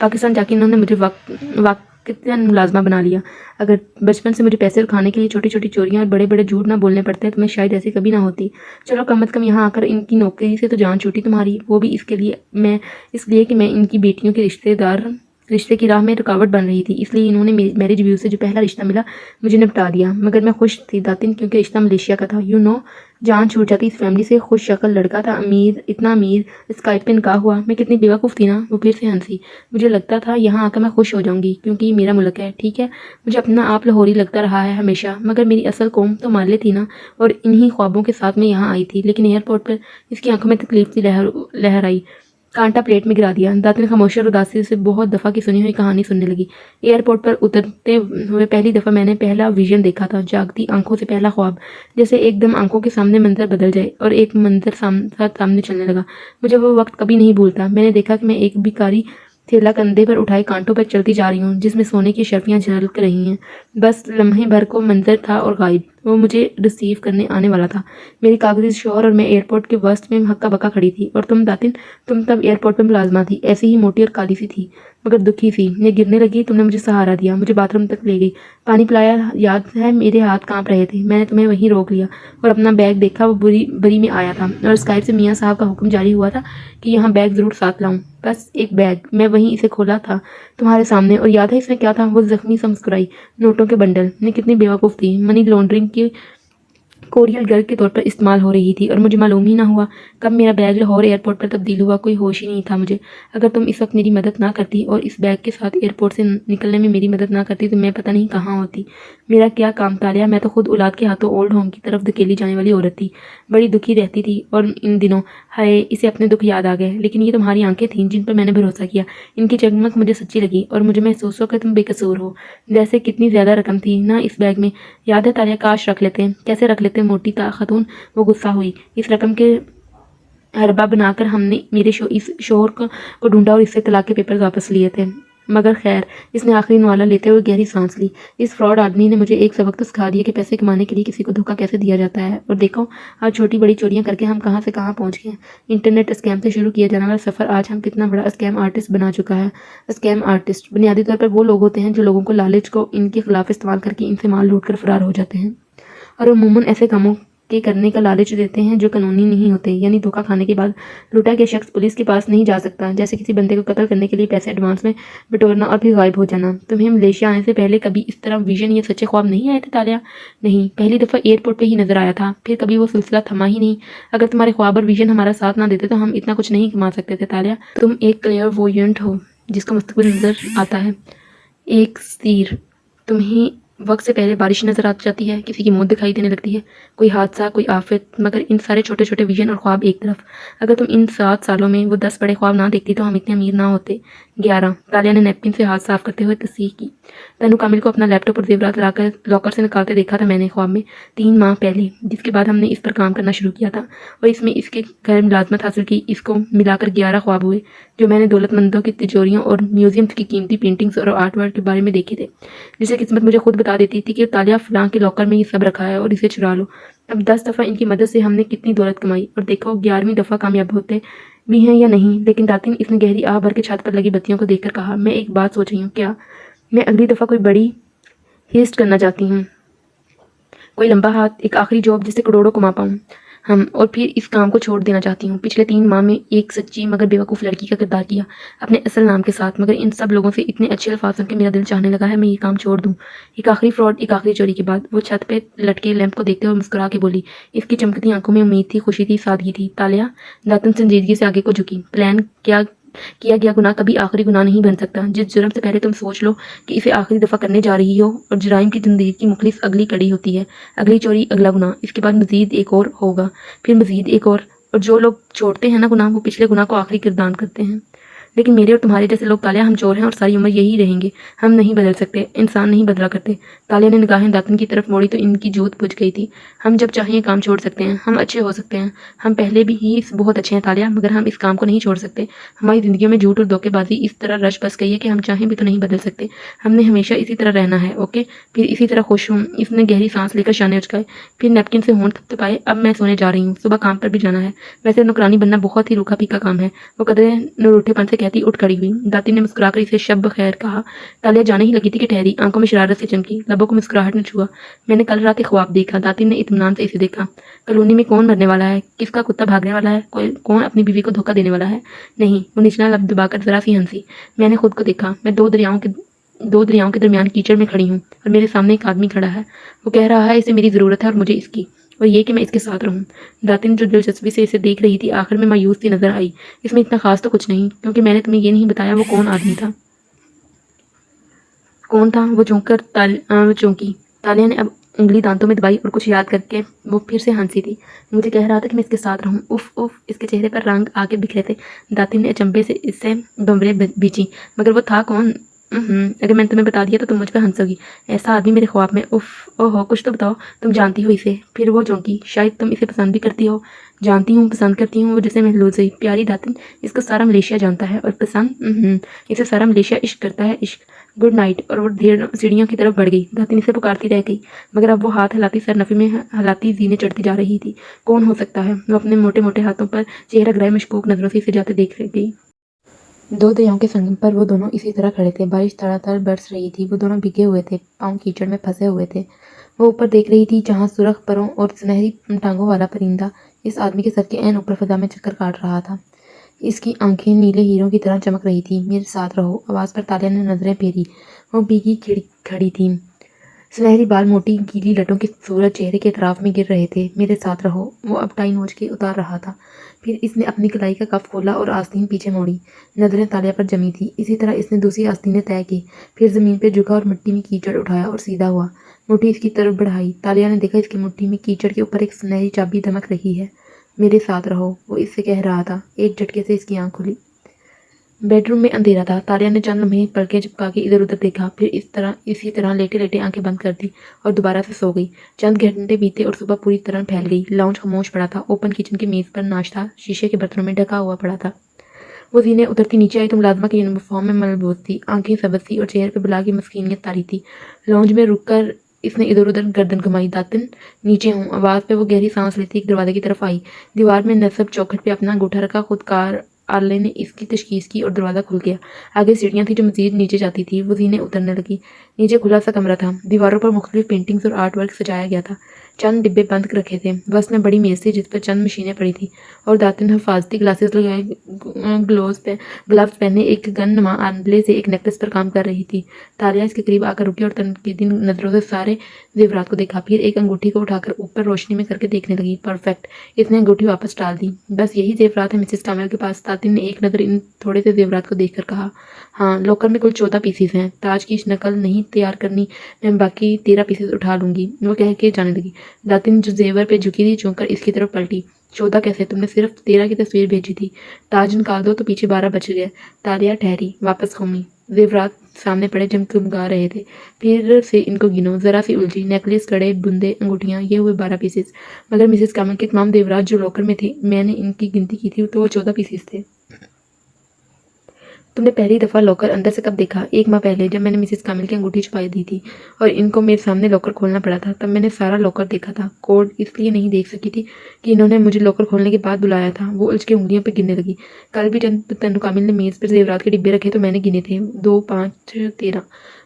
پاکستان جا کے انہوں نے مجھے واقعتاً ملازمہ بنا لیا۔ اگر بچپن سے مجھے پیسے کھانے کے لیے چھوٹی چھوٹی چوریاں اور بڑے بڑے جھوٹ نہ بولنے پڑتے تو میں شاید ایسی کبھی نہ ہوتی۔ چلو کم از کم یہاں آ کر ان کی نوکری سے تو جان چھوٹی تمہاری، وہ بھی اس لیے کہ میں ان کی بیٹیوں کے رشتے کی راہ میں رکاوٹ بن رہی تھی، اس لیے انہوں نے میرج بیو سے جو پہلا رشتہ ملا مجھے نپٹا دیا۔ مگر میں خوش تھی داتن، کیونکہ رشتہ ملیشیا کا تھا۔ جان چھوٹ جاتی۔ اس فیملی سے خوش شکل لڑکا تھا، اتنا امیر، اسکائپ پہ نکاح ہوا۔ میں کتنی بیوقوف تھی نا۔ وہ پھر سے ہنسی۔ مجھے لگتا تھا یہاں آ کر میں خوش ہو جاؤں گی، کیونکہ یہ میرا ملک ہے، ٹھیک ہے۔ مجھے اپنا آپ لاہوری لگتا رہا ہے ہمیشہ، مگر میری اصل قوم تو مالے تھی نا، اور انہی خوابوں کے ساتھ میں یہاں آئی تھی۔ لیکن ایئرپورٹ پر اس کی آنکھوں میں تکلیف کی لہر آئی، کانٹا پلیٹ میں گرا دیا۔ داتن خاموشی اور اداسی سے بہت دفعہ کی سنی ہوئی کہانی سننے لگی۔ ایئرپورٹ پر اترتے ہوئے پہلی دفعہ میں نے پہلا ویژن دیکھا تھا، جاگتی آنکھوں سے پہلا خواب، جیسے ایک دم آنکھوں کے سامنے منظر بدل جائے اور ایک منظر سامنے چلنے لگا۔ مجھے وہ وقت کبھی نہیں بھولتا۔ میں نے دیکھا کہ میں ایک بیکاری تھیلا کندھے پر اٹھائے کانٹوں پر چلتی جا رہی ہوں، جس میں سونے کی شرفیاں جھلک رہی ہیں۔ بس لمحے بھر کو منظر تھا اور غائب۔ وہ مجھے ریسیو کرنے آنے والا تھا، میری کاغذی شوہر، اور میں ایئرپورٹ کے وسط میں ہکا بکا کھڑی تھی۔ اور تم داتن، تم تب ایئرپورٹ پہ ملازمہ تھی، ایسی ہی موٹی اور کالی سی تھی، مگر دکھی سی۔ میں گرنے لگی، تم نے مجھے سہارا دیا، مجھے باتھ روم تک لے گئی، پانی پلایا، یاد ہے میرے ہاتھ کانپ رہے تھے۔ میں نے تمہیں وہیں روک لیا اور اپنا بیگ دیکھا، وہ بری میں آیا تھا، اور اسکائپ سے میاں صاحب کا حکم جاری ہوا تھا کہ یہاں بیگ ضرور ساتھ لاؤں۔ بس ایک بیگ، میں وہیں اسے کھولا تھا تمہارے سامنے، اور یاد ہے اس میں کیا تھا؟ وہ زخمی سا مسکرائی، نوٹوں کے بنڈل۔ میں کتنی بیوقوف تھی، منی لانڈرنگ کی کوریئر گرل کے طور پر استعمال ہو رہی تھی، اور مجھے معلوم ہی نہ ہوا کب میرا بیگ لاہور ایئرپورٹ پر تبدیل ہوا۔ کوئی ہوش ہی نہیں تھا مجھے۔ اگر تم اس وقت میری مدد نہ کرتی اور اس بیگ کے ساتھ ایئرپورٹ سے نکلنے میں میری مدد نہ کرتی تو میں پتہ نہیں کہاں ہوتی، میرا کیا کام تالیہ۔ میں تو خود اولاد کے ہاتھوں اولڈ ہوم کی طرف دھکیلی جانے والی عورت تھی، بڑی دکھی رہتی تھی۔ اور ان دنوں ہائے، اسے اپنے دکھ یاد آ گئے، لیکن یہ تمہاری آنکھیں تھیں جن پر میں نے بھروسہ کیا، ان کی چمک مجھے سچی لگی، اور مجھے محسوس ہو کہ تم بے قصور ہو۔ ویسے کتنی زیادہ رقم تھی نا اس بیگ میں، یاد ہے تالیہ؟ کاش رکھ لیتے، کیسے رکھ لیتے موٹی خاتون۔ وہ غصہ ہوئی۔ اس رقم کے حربہ بنا کر ہم نے میرے اس شوہر کو ڈھونڈا اور اس سے طلاق کے پیپرز واپس لیے تھے، مگر خیر۔ اس نے آخری نوالا لیتے ہوئے گہری سانس لی۔ اس فراڈ آدمی نے مجھے ایک سبق تو سکھا دیا کہ پیسے کمانے کے لیے کسی کو دھوکہ کیسے دیا جاتا ہے۔ اور دیکھو آج چھوٹی بڑی چوریاں کر کے ہم کہاں سے کہاں پہنچ گئے۔ انٹرنیٹ اسکیم سے شروع کیا جانے والا سفر آج ہم کتنا بڑا اسکیم آرٹسٹ بنا چکا ہے۔ اسکیم آرٹسٹ بنیادی طور پر وہ لوگ ہوتے ہیں جو لوگوں کو لالچ کو ان کے خلاف استعمال کر کے ان سے مال لوٹ کر فرار ہو جاتے ہیں، اور عموماً ایسے کاموں کے کرنے کا لالچ دیتے ہیں جو قانونی نہیں ہوتے۔ یعنی دھوکہ کھانے کے بعد لوٹا کے شخص پولیس کے پاس نہیں جا سکتا، جیسے کسی بندے کو قتل کرنے کے لیے پیسے ایڈوانس میں بٹورنا اور پھر غائب ہو جانا۔ تمہیں ملیشیا آنے سے پہلے کبھی اس طرح ویژن یا سچے خواب نہیں آئے تھے تالیہ؟ نہیں، پہلی دفعہ ایئرپورٹ پہ ہی نظر آیا تھا، پھر کبھی وہ سلسلہ تھما ہی نہیں۔ اگر تمہارے خواب اور ویژن ہمارا ساتھ نہ دیتے تو ہم اتنا کچھ نہیں کما سکتے تھے تالیہ۔ تم ایک کلیئر ووینٹ ہو جس کا مستقبل نظر آتا ہے، ایک سیر۔ تمہیں وقت سے پہلے بارش نظر آ جاتی ہے، کسی کی موت دکھائی دینے لگتی ہے، کوئی حادثہ، کوئی آفت، مگر ان سارے چھوٹے چھوٹے ویژن اور خواب ایک طرف۔ اگر تم ان 7 سالوں میں وہ 10 بڑے خواب نہ دیکھتی تو ہم اتنے امیر نہ ہوتے۔ 11۔ تالیہ نے نیپکن سے ہاتھ صاف کرتے ہوئے تصحیح کی۔ تنو کامل کو اپنا لیپ ٹاپ اور زیورات لاکر سے نکالتے دیکھا تھا میں نے خواب میں 3 ماہ پہلے، جس کے بعد ہم نے اس پر کام کرنا شروع کیا تھا اور اس میں اس کے گھر ملازمت حاصل کی۔ اس کو ملا کر 11 خواب ہوئے جو میں نے دولت مندوں کی تجوریوں اور میوزیمز کی قیمتی پینٹنگز اور آرٹ ورک کے بارے میں دیکھے تھے، جسے قسمت مجھے خود بتا دیتی تھی کہ تالیہ فلاں کے لاکر میں یہ سب رکھا ہے اور اسے چرا لو۔ اب 10 دفعہ ان کی مدد سے ہم نے کتنی دولت کمائی، اور دیکھو 11ویں دفعہ کامیاب ہوتے بھی ہیں یا نہیں۔ لیکن داتن، اس نے گہری آہ بھر کے چھت پر لگی بتیوں کو دیکھ کر کہا، میں ایک بات سوچ رہی ہوں۔ کیا؟ میں اگلی دفعہ کوئی بڑی ہیسٹ کرنا چاہتی ہوں، کوئی لمبا ہاتھ، ایک آخری جاب جس سے کروڑوں کما پاؤں اور پھر اس کام کو چھوڑ دینا چاہتی ہوں۔ پچھلے 3 ماہ میں ایک سچی مگر بیوقوف لڑکی کا کردار کیا، اپنے اصل نام کے ساتھ، مگر ان سب لوگوں سے اتنے اچھے الفاظ سن کے میرا دل چاہنے لگا ہے میں یہ کام چھوڑ دوں۔ ایک آخری فراڈ، ایک آخری چوری کے بعد وہ چھت پہ لٹکے لیمپ کو دیکھتے ہوئے مسکرا کے بولی۔ اس کی چمکتی آنکھوں میں امید تھی، خوشی تھی، سادگی تھی۔ تالیہ، داتن سنجیدگی سے آگے کو جھکی۔ پلان کیا گیا گناہ کبھی آخری گناہ نہیں بن سکتا۔ جس جرم سے پہلے تم سوچ لو کہ اسے آخری دفعہ کرنے جا رہی ہو، اور جرائم کی زندگی کی مخلص اگلی کڑی ہوتی ہے، اگلی چوری، اگلا گناہ، اس کے بعد مزید ایک اور ہوگا، پھر مزید ایک اور جو لوگ چھوڑتے ہیں نا گناہ، وہ پچھلے گناہ کو آخری کردان کرتے ہیں۔ لیکن میرے اور تمہارے جیسے لوگ تالیہ ہم چور ہیں اور ساری عمر یہی رہیں گے. ہم نہیں بدل سکتے. انسان نہیں بدلا کرتے. تالیہ نے نگاہیں داتن کی طرف موڑی تو ان کی جوت بجھ گئی تھی. ہم جب چاہیں یہ کام چھوڑ سکتے ہیں. ہم اچھے ہو سکتے ہیں. ہم پہلے بھی ہی بہت اچھے ہیں تالیہ, مگر ہم اس کام کو نہیں چھوڑ سکتے. ہماری زندگیوں میں جھوٹ اور دھوکے بازی اس طرح رش بس گئی ہے کہ ہم چاہیں بھی تو نہیں بدل سکتے. ہم نے ہمیشہ اسی طرح رہنا ہے. اوکے, پھر اسی طرح خوش ہوں. اس نے گہری سانس لے کر شانے اچکائے, پھر نیپکن سے ہونٹ تھپتھپائے. اب میں سونے جا رہی ہوں. صبح کام پر بھی جانا ہے. ویسے نوکرانی بننا بہت ہی روکھا پھیکا کام ہے. وہ قدرے نروٹھے پن سے کہتی اٹھ کھڑی ہوئی. داتن نے مسکرا کر اسے شب بخیر کہا. تالیہ جانے ہی لگی تھی کہ ٹھہری. آنکھوں میں شرارت سے چمکی, لبوں کو مسکراہٹ نے چھوا. میں نے کل رات ایک خواب دیکھا. داتن نے اطمینان سے اسے دیکھا. کالونی میں کون مرنے والا ہے؟ کس کا کتا بھاگنے والا ہے؟ کون اپنی بیوی کو دھوکہ دینے والا ہے؟ نہیں. وہ نچلا لب دبا کر ذرا سی ہنسی. میں نے خود کو دیکھا. میں دو دریاؤں کے درمیان کیچڑ میں کھڑی ہوں اور میرے سامنے ایک آدمی کھڑا ہے. وہ کہہ رہا ہے اسے میری ضرورت ہے اور مجھے اس کی, اور یہ کہ میں اس کے ساتھ رہوں. داتن جو دلچسپی سے اسے دیکھ رہی تھی آخر میں مایوس سی نظر آئی. اس میں اتنا خاص تو کچھ نہیں, کیونکہ میں نے تمہیں یہ نہیں بتایا وہ کون آدمی تھا. کون تھا؟ وہ چونکی. تالیہ نے اب انگلی دانتوں میں دبائی اور کچھ یاد کر کے وہ پھر سے ہنسی تھی. مجھے کہہ رہا تھا کہ میں اس کے ساتھ رہوں. اف اف, اس کے چہرے پر رنگ آ کے بکھرے تھے. داتن نے اچنبے سے اس سے بمبرے بیچی. مگر وہ تھا کون؟ اگر میں نے تمہیں بتا دیا تو تم مجھ پہ ہنسو گی. ایسا آدمی میرے خواب میں. اف اوہو, کچھ تو بتاؤ. تم جانتی ہو اسے؟ پھر وہ چونکی. شاید تم اسے پسند بھی کرتی ہو. جانتی ہوں, پسند کرتی ہوں. وہ جیسے محلول سے پیاری داتن, اس کو سارا ملیشیا جانتا ہے. اور پسند, اسے سارا ملیشیا عشق کرتا ہے. عشق. Good night. اور وہ سیڑھیوں کی طرف بڑھ گئی. داتن اسے پکارتی رہ گئی, مگر اب وہ ہاتھ ہلاتی سر نفی میں ہلاتی زینے چڑھتی جا رہی تھی. کون ہو سکتا ہے؟ وہ اپنے موٹے موٹے ہاتھوں پر چہرہ گرائے مشکوک نظروں سے اسے جاتے دیکھ گئی. دو دریاؤں کے سنگم پر وہ دونوں اسی طرح کھڑے تھے. بارش تڑا تڑ برس رہی تھی. وہ دونوں بھیگے ہوئے تھے, پاؤں کیچڑ میں پھنسے ہوئے تھے. وہ اوپر دیکھ رہی تھی جہاں سرخ پروں اور سنہری ٹانگوں والا پرندہ اس آدمی کے سر کے عین اوپر فضا میں چکر کاٹ رہا تھا. اس کی آنکھیں نیلے ہیروں کی طرح چمک رہی تھیں. میرے ساتھ رہو. آواز پر تالیہ نے نظریں پھیری. وہ بھیگی کھڑی تھی. سنہری بال موٹی گیلی لٹوں کے سورج چہرے کے اطراف میں گر رہے تھے. میرے ساتھ رہو. وہ اب ٹائی نوچ کے اتار رہا تھا. پھر اس نے اپنی کلائی کا کف کھولا اور آستین پیچھے موڑی. نظریں تالیہ پر جمی تھی. اسی طرح اس نے دوسری آستینیں طے کی. پھر زمین پہ جھکا اور مٹی میں کیچڑ اٹھایا اور سیدھا ہوا. مٹھی اس کی طرف بڑھائی. تالیہ نے دیکھا اس کی مٹھی میں کیچڑ کے اوپر ایک سنہری چابی دمک رہی ہے. میرے ساتھ رہو, وہ اس سے کہہ رہا تھا. ایک جھٹکے سے اس کی آنکھ کھلی. بیڈ روم میں اندھیرا تھا. تالیہ نے چند لمحے پلکیں جھپکا کے ادھر ادھر دیکھا. پھر اسی طرح لیٹے لیٹے آنکھیں بند کر دی اور دوبارہ سے سو گئی. چند گھنٹے بیتے اور صبح پوری طرح پھیل گئی. لاؤنج خاموش پڑا تھا. اوپن کچن کی میز پر ناشتہ شیشے کے برتنوں میں ڈھکا ہوا پڑا تھا. وہ زینے اترتی نیچے آئی تو ملازمہ کی یونیفارم میں ملبوس تھی. آنکھیں سبز تھی اور چہرے پہ بلا کی مسکینیت طاری تھی. لاؤنج میں رک کر اس نے ادھر ادھر گردن گھمائی. داتن, نیچے ہوں. آواز پہ وہ گہری سانس لیتی ایک دروازے کی طرف آئی. دیوار میں نصب چوکھٹ پہ اپنا انگوٹھا رکھا خودکار آلے نے اس کی تشخیص کی اور دروازہ کھل گیا. آگے سیڑھیاں تھیں جو مزید نیچے جاتی تھی. وہ زینے اترنے لگی. نیچے کھلا سا کمرہ تھا. دیواروں پر مختلف پینٹنگز اور آرٹ ورک سجایا گیا تھا. چند ڈبے بند رکھے تھے. وسط میں بڑی میز تھی جس پر چند مشینیں پڑی تھیں اور داتن حفاظتی گلاسز لگائے گلوز پہنے ایک گن نما آلے سے ایک نیکلس پر کام کر رہی تھی. تالیہ اس کے قریب آ کر رکی اور تنقیدی نظروں سے سارے زیورات کو دیکھا. پھر ایک انگوٹھی کو اٹھا کر اوپر روشنی میں کر کے دیکھنے لگی. پرفیکٹ. اس نے انگوٹھی واپس ڈال دی. بس یہی زیورات ہیں مسز کامل کے پاس. داتن نے ایک نظر ان تھوڑے سے زیورات کو دیکھ کر کہا. ہاں, لاکر میں کل 14 پیسز ہیں. تاج کی نقل نہیں تیار کرنی, میں باقی 13 پیسز اٹھا لوں گی, وہ کہہ کے جانے لگی. داتن جو زیور پہ جھکی تھی چونک کر اس کی طرف پلٹی. 14 کیسے؟ تم نے صرف 13 کی تصویر بھیجی تھی. تاج نکال دو تو پیچھے 12 بچ گئے. تالیہ ٹھہری, واپس گھومی. زیورات سامنے پڑے جمگا رہے تھے. پھر سے ان کو گنو. ذرا سی الجھی. نیکلس, کڑے, بندے, انگوٹھیاں, یہ ہوئے 12 پیسز. مگر مسز کامل کے تمام زیورات جو لاکر میں تھے, میں نے ان کی گنتی کی تھی تو وہ 14 پیسز تھے. تم نے پہلی دفعہ لاکر اندر سے کب دیکھا؟ 1 ماہ پہلے, جب میں نے مسز کامل کی انگوٹھی چھپائی دی تھی اور ان کو میرے سامنے لاکر کھولنا پڑا تھا. تب میں نے سارا لاکر دیکھا تھا. کوڈ اس لیے نہیں دیکھ سکی تھی کہ انہوں نے مجھے لاکر کھولنے کے بعد بلایا تھا. وہ الجھ کے انگلیوں پہ گننے لگی. کل بھی جب تنو کامل نے میز پر زیورات کے ڈبے رکھے تو میں نے گنے تھے. 2, 5, 13.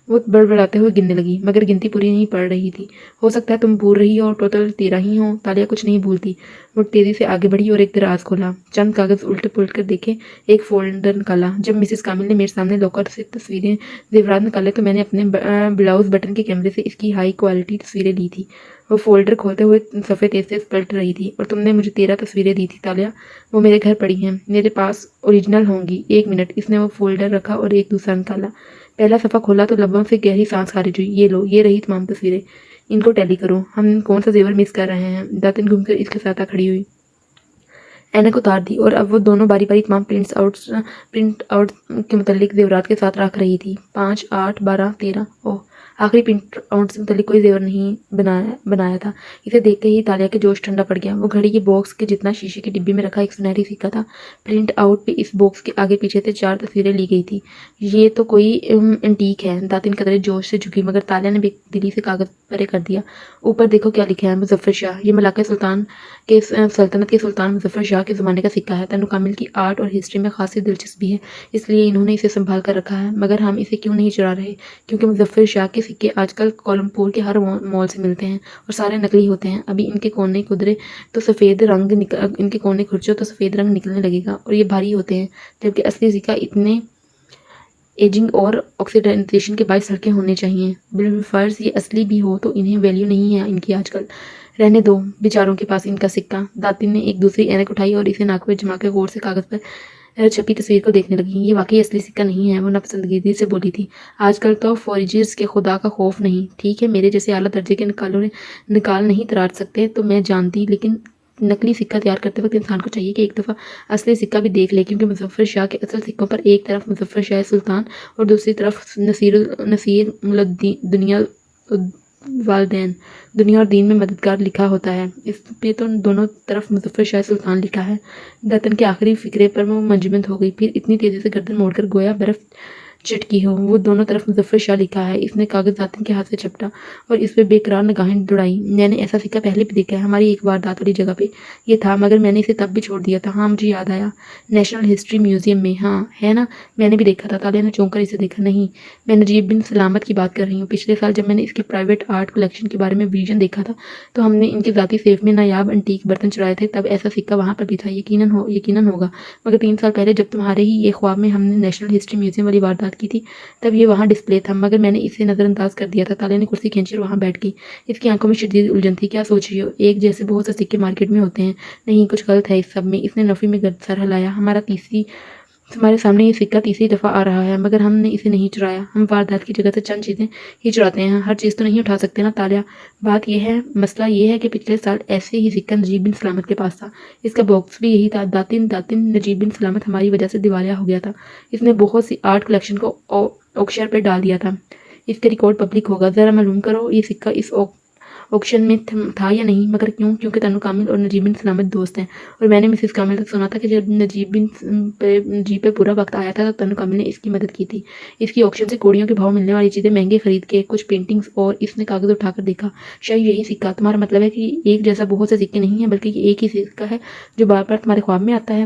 وہ بڑبڑاتے ہوئے گننے لگی, مگر گنتی پوری نہیں پڑ رہی تھی. ہو سکتا ہے تم بھول رہی ہو اور ٹوٹل 13 ہی ہوں. تالیہ کچھ نہیں بھولتی. وہ تیزی سے آگے بڑھی اور ایک دراز کھولا. چند کاغذ الٹ پلٹ کر دیکھے. ایک فولڈر نکالا. جب مسز کامل نے میرے سامنے لاکر سے تصویریں زیورات نکالے تو میں نے اپنے بلاؤز بٹن کے کیمرے سے اس کی ہائی کوالٹی تصویریں لی تھی. وہ فولڈر کھولتے ہوئے صفحے تیز تیز پلٹ رہی تھی. اور تم نے مجھے 13 تصویریں دی تھی تالیہ. وہ میرے گھر پڑی ہیں. میرے پاس اوریجنل ہوں گی. 1 منٹ. اس نے وہ فولڈر رکھا اور ایک دوسرا نکالا. پہلا صفحہ کھولا تو لبوں سے گہری سانس خارج ہوئی. یہ لو, یہ رہی تمام تصویریں. ان کو ٹیلی کرو. ہم کون سا زیور مس کر رہے ہیں؟ داتن گھوم کر اس کے ساتھ کھڑی ہوئی. اینک اتار دی اور اب وہ دونوں باری باری تمام پرنٹ آؤٹ کے متعلق زیورات کے ساتھ رکھ رہی تھی۔ 5، 8، 12، 13۔ اوہ، آخری پرنٹ آؤٹ سے متعلق کوئی زیور نہیں بنایا تھا۔ اسے دیکھتے ہی تالیہ کے جوش ٹھنڈا پڑ گیا۔ وہ گھڑی کے باکس کے جتنا شیشے کی ڈبی میں رکھا ایک سنہری سکہ تھا۔ پرنٹ آؤٹ پہ اس باکس کے آگے پیچھے سے 4 تصویریں لی گئی تھی۔ یہ تو کوئی اینٹیک ہے۔ داتن قدرے جوش سے جھکی مگر تالیہ نے بے دلی سے کاغذ پرے کر دیا۔ اوپر دیکھو کیا لکھا ہے، مظفر شاہ۔ یہ ملاکہ سلطنت کے سلطان مظفر شاہ کے زمانے کا سکہ ہے۔ تنو کامل کی آرٹ اور ہسٹری میں خاصی دلچسپی ہے، اس لیے انہوں نے اسے سنبھال کر رکھا ہے۔ مگر ہم اسے کیوں نہیں چرا رہے؟ کیونکہ مظفر شاہ کے سکے آج کل کولمپور کے ہر مال سے ملتے ہیں اور سارے نقلی ہوتے ہیں۔ ابھی ان کے کونے کھرچو تو سفید رنگ نکلنے لگے گا اور یہ بھاری ہوتے ہیں، جبکہ اصلی سکہ اتنے ایجنگ اور آکسیڈائزیشن کے باعث ہلکے ہونے چاہیے۔ بالفرض یہ اصلی بھی ہو تو انہیں ویلیو نہیں ہے ان کی آج کل۔ رہنے دو بیچاروں کے پاس ان کا سکہ۔ داتن نے ایک دوسری اینک اٹھائی اور اسے ناک پہ جما کے غور سے کاغذ پر چھپی تصویر کو دیکھنے لگی۔ یہ واقعی اصلی سکہ نہیں ہے، وہ ناپسندگی سے بولی تھی۔ آج کل تو فوریجرز کے خدا کا خوف نہیں۔ ٹھیک ہے، میرے جیسے اعلیٰ درجے کے نکال نہیں تراش سکتے تو میں جانتی، لیکن نقلی سکہ تیار کرتے وقت انسان کو چاہیے کہ ایک دفعہ اصلی سکہ بھی دیکھ لے، کیونکہ مظفر شاہ کے اصل سکوں پر ایک طرف مظفر شاہ سلطان اور دوسری طرف نصیر دنیا اور دین میں مددگار لکھا ہوتا ہے۔ اس پہ تو دونوں طرف مظفر شاہ سلطان لکھا ہے۔ داتن کے آخری فکرے پر وہ منجمد ہو گئی، پھر اتنی تیزی سے گردن موڑ کر گویا برف چٹکی ہو۔ وہ دونوں طرف مظفر شاہ لکھا ہے۔ اس نے کاغذ داتن کے ہاتھ سے چپٹا اور اس پہ بے قرار نگاہیں دوڑائی۔ میں نے ایسا سکہ پہلے بھی دیکھا ہے، ہماری ایک واردات والی جگہ پہ یہ تھا، مگر میں نے اسے تب بھی چھوڑ دیا تھا۔ ہاں، مجھے یاد آیا، نیشنل ہسٹری میوزیم میں۔ ہاں ہے نا، میں نے بھی دیکھا تھا۔ تالیہ نے چونک کر اسے دیکھا۔ نہیں، میں نجیب بن سلامت کی بات کر رہی ہوں۔ پچھلے سال جب میں نے اس کی پرائیویٹ آرٹ کلیکشن کے بارے میں ویژن دیکھا تھا تو ہم نے ان کے ذاتی سیف میں نایاب انٹیک برتن چرائے تھے، تب ایسا سکہ وہاں پر بھی تھا۔ یقیناً ہوگا، مگر 3 سال پہلے جب تمہارے ہی یہ خواب میں ہم نے نیشنل ہسٹری میوزیم والی واردات کی تھی تب یہ وہاں ڈسپلے تھا، مگر میں نے اسے نظر انداز کر دیا تھا۔ تالیہ نے کرسی کھینچی اور وہاں بیٹھ گئی۔ اس کی آنکھوں میں شدید الجھن تھی۔ کیا سوچ رہی ہو؟ ایک جیسے بہت سے سکے مارکیٹ میں ہوتے ہیں۔ نہیں، کچھ غلط ہے اس سب میں۔ اس نے نفی میں سر ہلایا۔ ہمارے سامنے یہ سکہ تیسری دفعہ آ رہا ہے، مگر ہم نے اسے نہیں چرایا۔ ہم واردات کی جگہ سے چند چیزیں ہی چراتے ہیں، ہر چیز تو نہیں اٹھا سکتے نا تالیہ۔ مسئلہ یہ ہے کہ پچھلے سال ایسے ہی سکہ نجیب بن سلامت کے پاس تھا، اس کا باکس بھی یہی تھا۔ داتن نجیب بن سلامت ہماری وجہ سے دیوالیہ ہو گیا تھا۔ اس نے بہت سی آرٹ کلیکشن کو آکشن پہ ڈال دیا تھا۔ اس کے ریکارڈ پبلک ہوگا، ذرا معلوم کرو یہ سکہ اس آکشن میں تھا یا نہیں۔ مگر کیوں؟ کیونکہ تنو کامل اور نجیب بن سلامت دوست ہیں، اور میں نے مسز کامل تک سنا تھا کہ جب نجیب پہ برا وقت آیا تھا تو تنو کامل نے اس کی مدد کی تھی۔ اس کی آکشن سے کوڑیوں کے بھاؤ ملنے والی چیزیں مہنگے خرید کے، کچھ پینٹنگز، اور اس نے کاغذ اٹھا کر دیکھا۔ شاید یہی سکہ۔ تمہارا مطلب ہے کہ ایک جیسا بہت سے سکے نہیں ہیں، بلکہ یہ ایک ہی سکہ ہے جو بار بار تمہارے خواب میں آتا ہے؟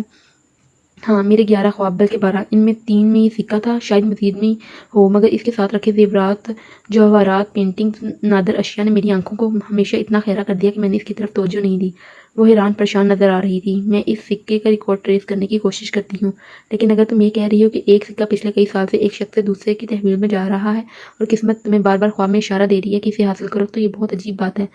ہاں، میرے 11 خواب بلکہ 12، ان میں 3 میں یہ سکہ تھا، شاید مزید میں ہو، مگر اس کے ساتھ رکھے زیورات، جوہرات، پینٹنگز، نادر اشیاء نے میری آنکھوں کو ہمیشہ اتنا خیرہ کر دیا کہ میں نے اس کی طرف توجہ نہیں دی۔ وہ حیران پریشان نظر آ رہی تھی۔ میں اس سکے کا ریکارڈ ٹریس کرنے کی کوشش کرتی ہوں، لیکن اگر تم یہ کہہ رہی ہو کہ ایک سکہ پچھلے کئی سال سے ایک شخص سے دوسرے کی تحویل میں جا رہا ہے اور قسمت تمہیں بار بار خواب میں اشارہ دے رہی ہے کہ اسے حاصل کرو، تو یہ بہت عجیب بات ہے۔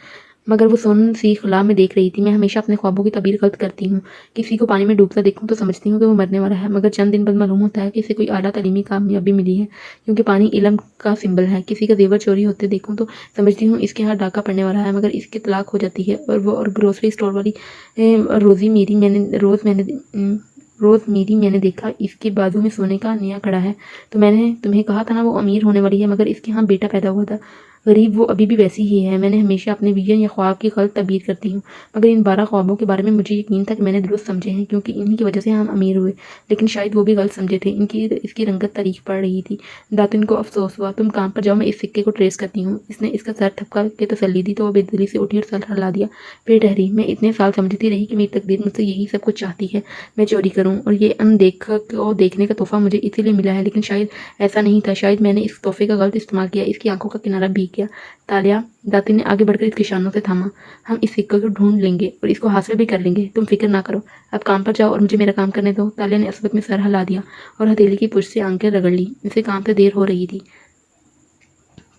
مگر وہ سون سی خلا میں دیکھ رہی تھی۔ میں ہمیشہ اپنے خوابوں کی تعبیر غلط کرتی ہوں۔ کسی کو پانی میں ڈوبتا دیکھوں تو سمجھتی ہوں کہ وہ مرنے والا ہے، مگر چند دن بعد معلوم ہوتا ہے کہ اسے کوئی اعلیٰ تعلیمی کامیابی ملی ہے، کیونکہ پانی علم کا سمبل ہے۔ کسی کا زیور چوری ہوتے دیکھوں تو سمجھتی ہوں اس کے ہاتھ ڈاکہ پڑنے والا ہے، مگر اس کی طلاق ہو جاتی ہے۔ اور گروسری اسٹور والی روز میری میں نے دیکھا اس کے بازو میں سونے کا نیا کڑا ہے، تو میں نے تمہیں کہا تھا نا وہ امیر ہونے والی ہے، مگر اس کے ہاں بیٹا پیدا ہوا تھا۔ غریب، وہ ابھی بھی ویسی ہی ہے۔ میں نے ہمیشہ اپنے ویژن یا خواب کی غلط تعبیر کرتی ہوں، مگر ان 12 خوابوں کے بارے میں مجھے یقین تھا کہ میں نے درست سمجھے ہیں، کیونکہ انہی کی وجہ سے ہم امیر ہوئے، لیکن شاید وہ بھی غلط سمجھے تھے۔ اس کی رنگت تاریخ پڑ رہی تھی۔ داتن کو افسوس ہوا۔ تم کام پر جاؤ، میں اس سکے کو ٹریس کرتی ہوں۔ اس نے اس کا سر تھپکا کے تسلی دی تو وہ بے دلی سے اٹھی اور سر ہلا دیا، پھر ٹھہری۔ میں اتنے سال سمجھتی رہی کہ میری تقدیر مجھ سے یہی سب کچھ چاہتی ہے، میں چوری کروں، اور یہ اندیکھا کو دیکھنے کا تحفہ مجھے اسی لیے ملا ہے، لیکن شاید ایسا نہیں تھا۔ شاید میں نے اس تحفے کا غلط استعمال کیا۔ اس کی آنکھوں کا کنارہ بھیگ گیا۔ تالیہ، داتن نے آگے بڑھ کر اس کے شانوں سے تھاما، ہم اس سکے کو ڈھونڈ لیں گے اور اس کو حاصل بھی کر لیں گے، تم فکر نہ کرو۔ اب کام پر جاؤ اور مجھے میرا کام کرنے دو۔ تالیہ نے اس وقت میں سر ہلا دیا اور ہتھیلی کی پشت سے آنکھیں رگڑ لی۔ اسے کام سے دیر ہو رہی تھی۔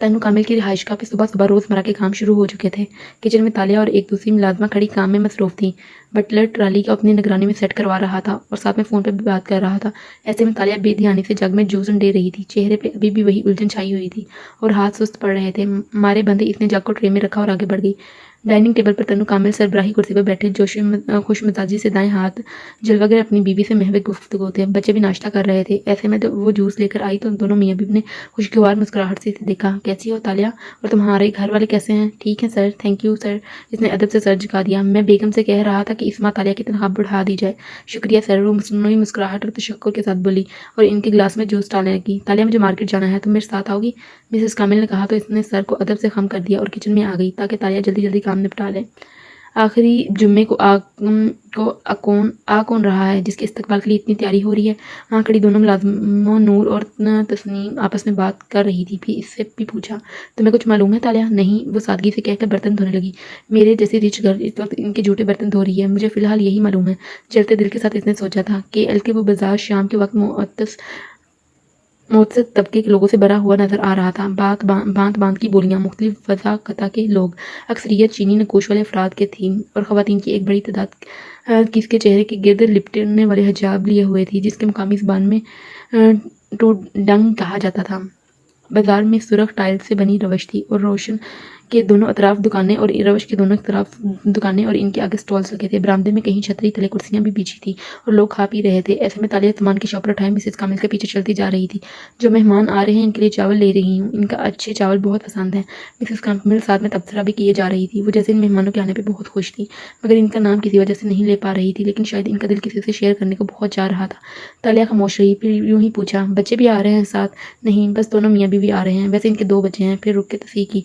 تنو کامل کی رہائش گاہ پہ صبح روزمرہ کے کام شروع ہو چکے تھے۔ کچن میں تالیہ اور ایک دوسری ملازمہ کھڑی کام میں مصروف تھی۔ بٹلر ٹرالی کو اپنی نگرانی میں سیٹ کروا رہا تھا اور ساتھ میں فون پہ بھی بات کر رہا تھا۔ ایسے میں تالیہ بے دھیانی سے جگ میں جوس ڈے رہی تھی۔ چہرے پہ ابھی بھی وہی الجھن چھائی ہوئی تھی اور ہاتھ سست پڑ رہے تھے۔ مارے بندھے اس نے جگ کو ٹرے میں رکھا اور آگے بڑھ گئی۔ ڈائننگ ٹیبل پر تنو کامل سربراہی کرسی پر بیٹھے خوش مزاجی سے دائیں ہاتھ جلوہ گر اپنی بیوی سے مہوے گفتگو تھے. بچے بھی ناشتہ کر رہے تھے. ایسے میں وہ جوس لے کر آئی تو دونوں میاں بیوی نے خوشگوار مسکراہٹ سے اسے دیکھا. کیسی ہو تالیہ؟ اور تمہارے گھر والے کیسے ہیں؟ ٹھیک ہیں سر. Thank you sir. اس نے ادب سے سر جھکا دیا. میں بیگم سے کہہ رہا تھا کہ اس ماہ تالیہ کی تنخواہ بڑھا دی جائے. شکریہ سر. وہ مصنوعی مسکراہٹ اور تشکر کے ساتھ بولی اور ان کے گلاس میں جوس ڈالنے لگی. تالیہ مجھے مارکیٹ جانا ہے, تم میرے ساتھ آؤ گی؟ مسز کامل نے کہا تو اس نے سر کو ادب سے خم کر دیا اور کچن میں آ گئی تاکہ تالیہ جلدی جلدی کام نپٹا لے. آخری جمعے کو کون رہا ہے جس کے استقبال کے لیے اتنی تیاری ہو رہی ہے؟ وہاں کھڑی دونوں ملازموں نور اور تسنیم آپس میں بات کر رہی تھی. پھر اس سے بھی پوچھا, تمہیں کچھ معلوم ہے تالیہ؟ نہیں, وہ سادگی سے کہہ کر برتن دھونے لگی. میرے جیسی ریچ گرل اس وقت ان کے جھوٹے برتن دھو رہی ہے, مجھے فی الحال یہی معلوم ہے. جلتے دل کے ساتھ اس نے سوچا تھا کہ ایل کے وہ بازار شام کے وقت متوسط طبقے کے لوگوں سے بھرا ہوا نظر آ رہا تھا. بانت باند کی بولیاں, مختلف وضاقتہ کے لوگ, اکثریت چینی نکوش والے افراد کے تھیں اور خواتین کی ایک بڑی تعداد کس کے چہرے کے گرد لپٹنے والے حجاب لیے ہوئے تھی جس کے مقامی زبان میں ٹوڈنگ کہا جاتا تھا. بازار میں سرخ ٹائل سے بنی روش تھی اور روشن کے دونوں اطراف دکانیں اور ان کے آگے سٹالز لگے تھے. برآمدے میں کہیں چھتری تلے کرسیاں بھی بچھی تھیں اور لوگ کھا پی رہے تھے. ایسے میں تالیہ سامان کی شاپر اٹھائے مسز کامل کے پیچھے چلتی جا رہی تھی. جو مہمان آ رہے ہیں ان کے لیے چاول لے رہی ہوں, ان کا اچھے چاول بہت پسند ہیں. مسز کامل ساتھ میں تبصرہ بھی کیے جا رہی تھی. وہ جیسے ان مہمانوں کے آنے پہ بہت خوش تھی مگر ان کا نام کسی وجہ سے نہیں لے پا رہی تھی, لیکن شاید ان کا دل کسی سے شیئر کرنے کو بہت چاہ رہا تھا. تالیہ خاموش رہی, پھر یوں ہی پوچھا, بچے بھی آ رہے ہیں ساتھ؟ نہیں, بس دونوں میاں بیوی آ رہے ہیں. ویسے ان کے 2 بچے ہیں. پھر رک کے تصحیح کی,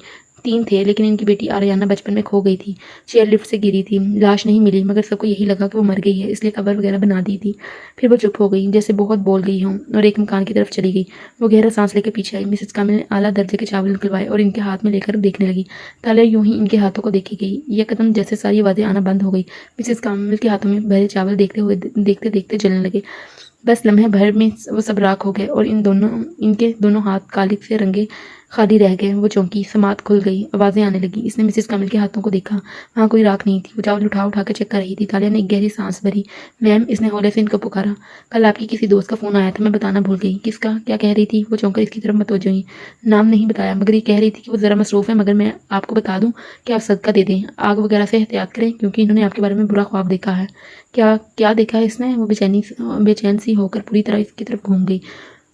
3 تھے, لیکن ان کی بیٹی آریانہ بچپن میں کھو گئی تھی. چیئر لفٹ سے گری تھی, لاش نہیں ملی مگر سب کو یہی لگا کہ وہ مر گئی ہے, اس لیے قبر وغیرہ بنا دی تھی. پھر وہ چپ ہو گئی جیسے بہت بول گئی ہوں اور ایک مکان کی طرف چلی گئی. وہ گہرا سانس لے کے پیچھے آئی. مسز کامل نے اعلیٰ درجے کے چاول نکلوائے اور ان کے ہاتھ میں لے کر دیکھنے لگی. تالیہ یوں ہی ان کے ہاتھوں کو دیکھی گئی. یہ قدم جیسے ساری آوازیں آنا بند ہو گئی. مسز کامل کے ہاتھوں میں بھرے چاول دیکھتے دیکھتے جلنے لگے. بس لمحے بھر میں وہ سب راکھ ہو گئے اور ان کے دونوں ہاتھ کالک سے رنگے خالی رہ گئے. وہ چونکی, سماعت کھل گئی, آوازیں آنے لگی. اس نے مسز کامل کے ہاتھوں کو دیکھا, وہاں کوئی راکھ نہیں تھی. وہ چاول اٹھا کے چیک کر رہی تھی. تالیہ نے ایک گہری سانس بھری. میم, اس نے ہولے سے ان کو پکارا, کل آپ کی کسی دوست کا فون آیا تھا, میں بتانا بھول گئی. کس کا؟ کیا کہہ رہی تھی؟ وہ چونک کر اس کی طرف متوجہ ہوئی. نام نہیں بتایا مگر یہ کہہ رہی تھی کہ وہ ذرا مصروف ہے, مگر میں آپ کو بتا دوں کہ آپ صدقہ دے دیں, آگ وغیرہ سے احتیاط کریں کیونکہ انہوں نے آپ کے بارے میں برا خواب دیکھا ہے. کیا دیکھا ہے اس نے؟ وہ بے چین سی ہو کر پوری طرح اس کی طرف گھوم گئی.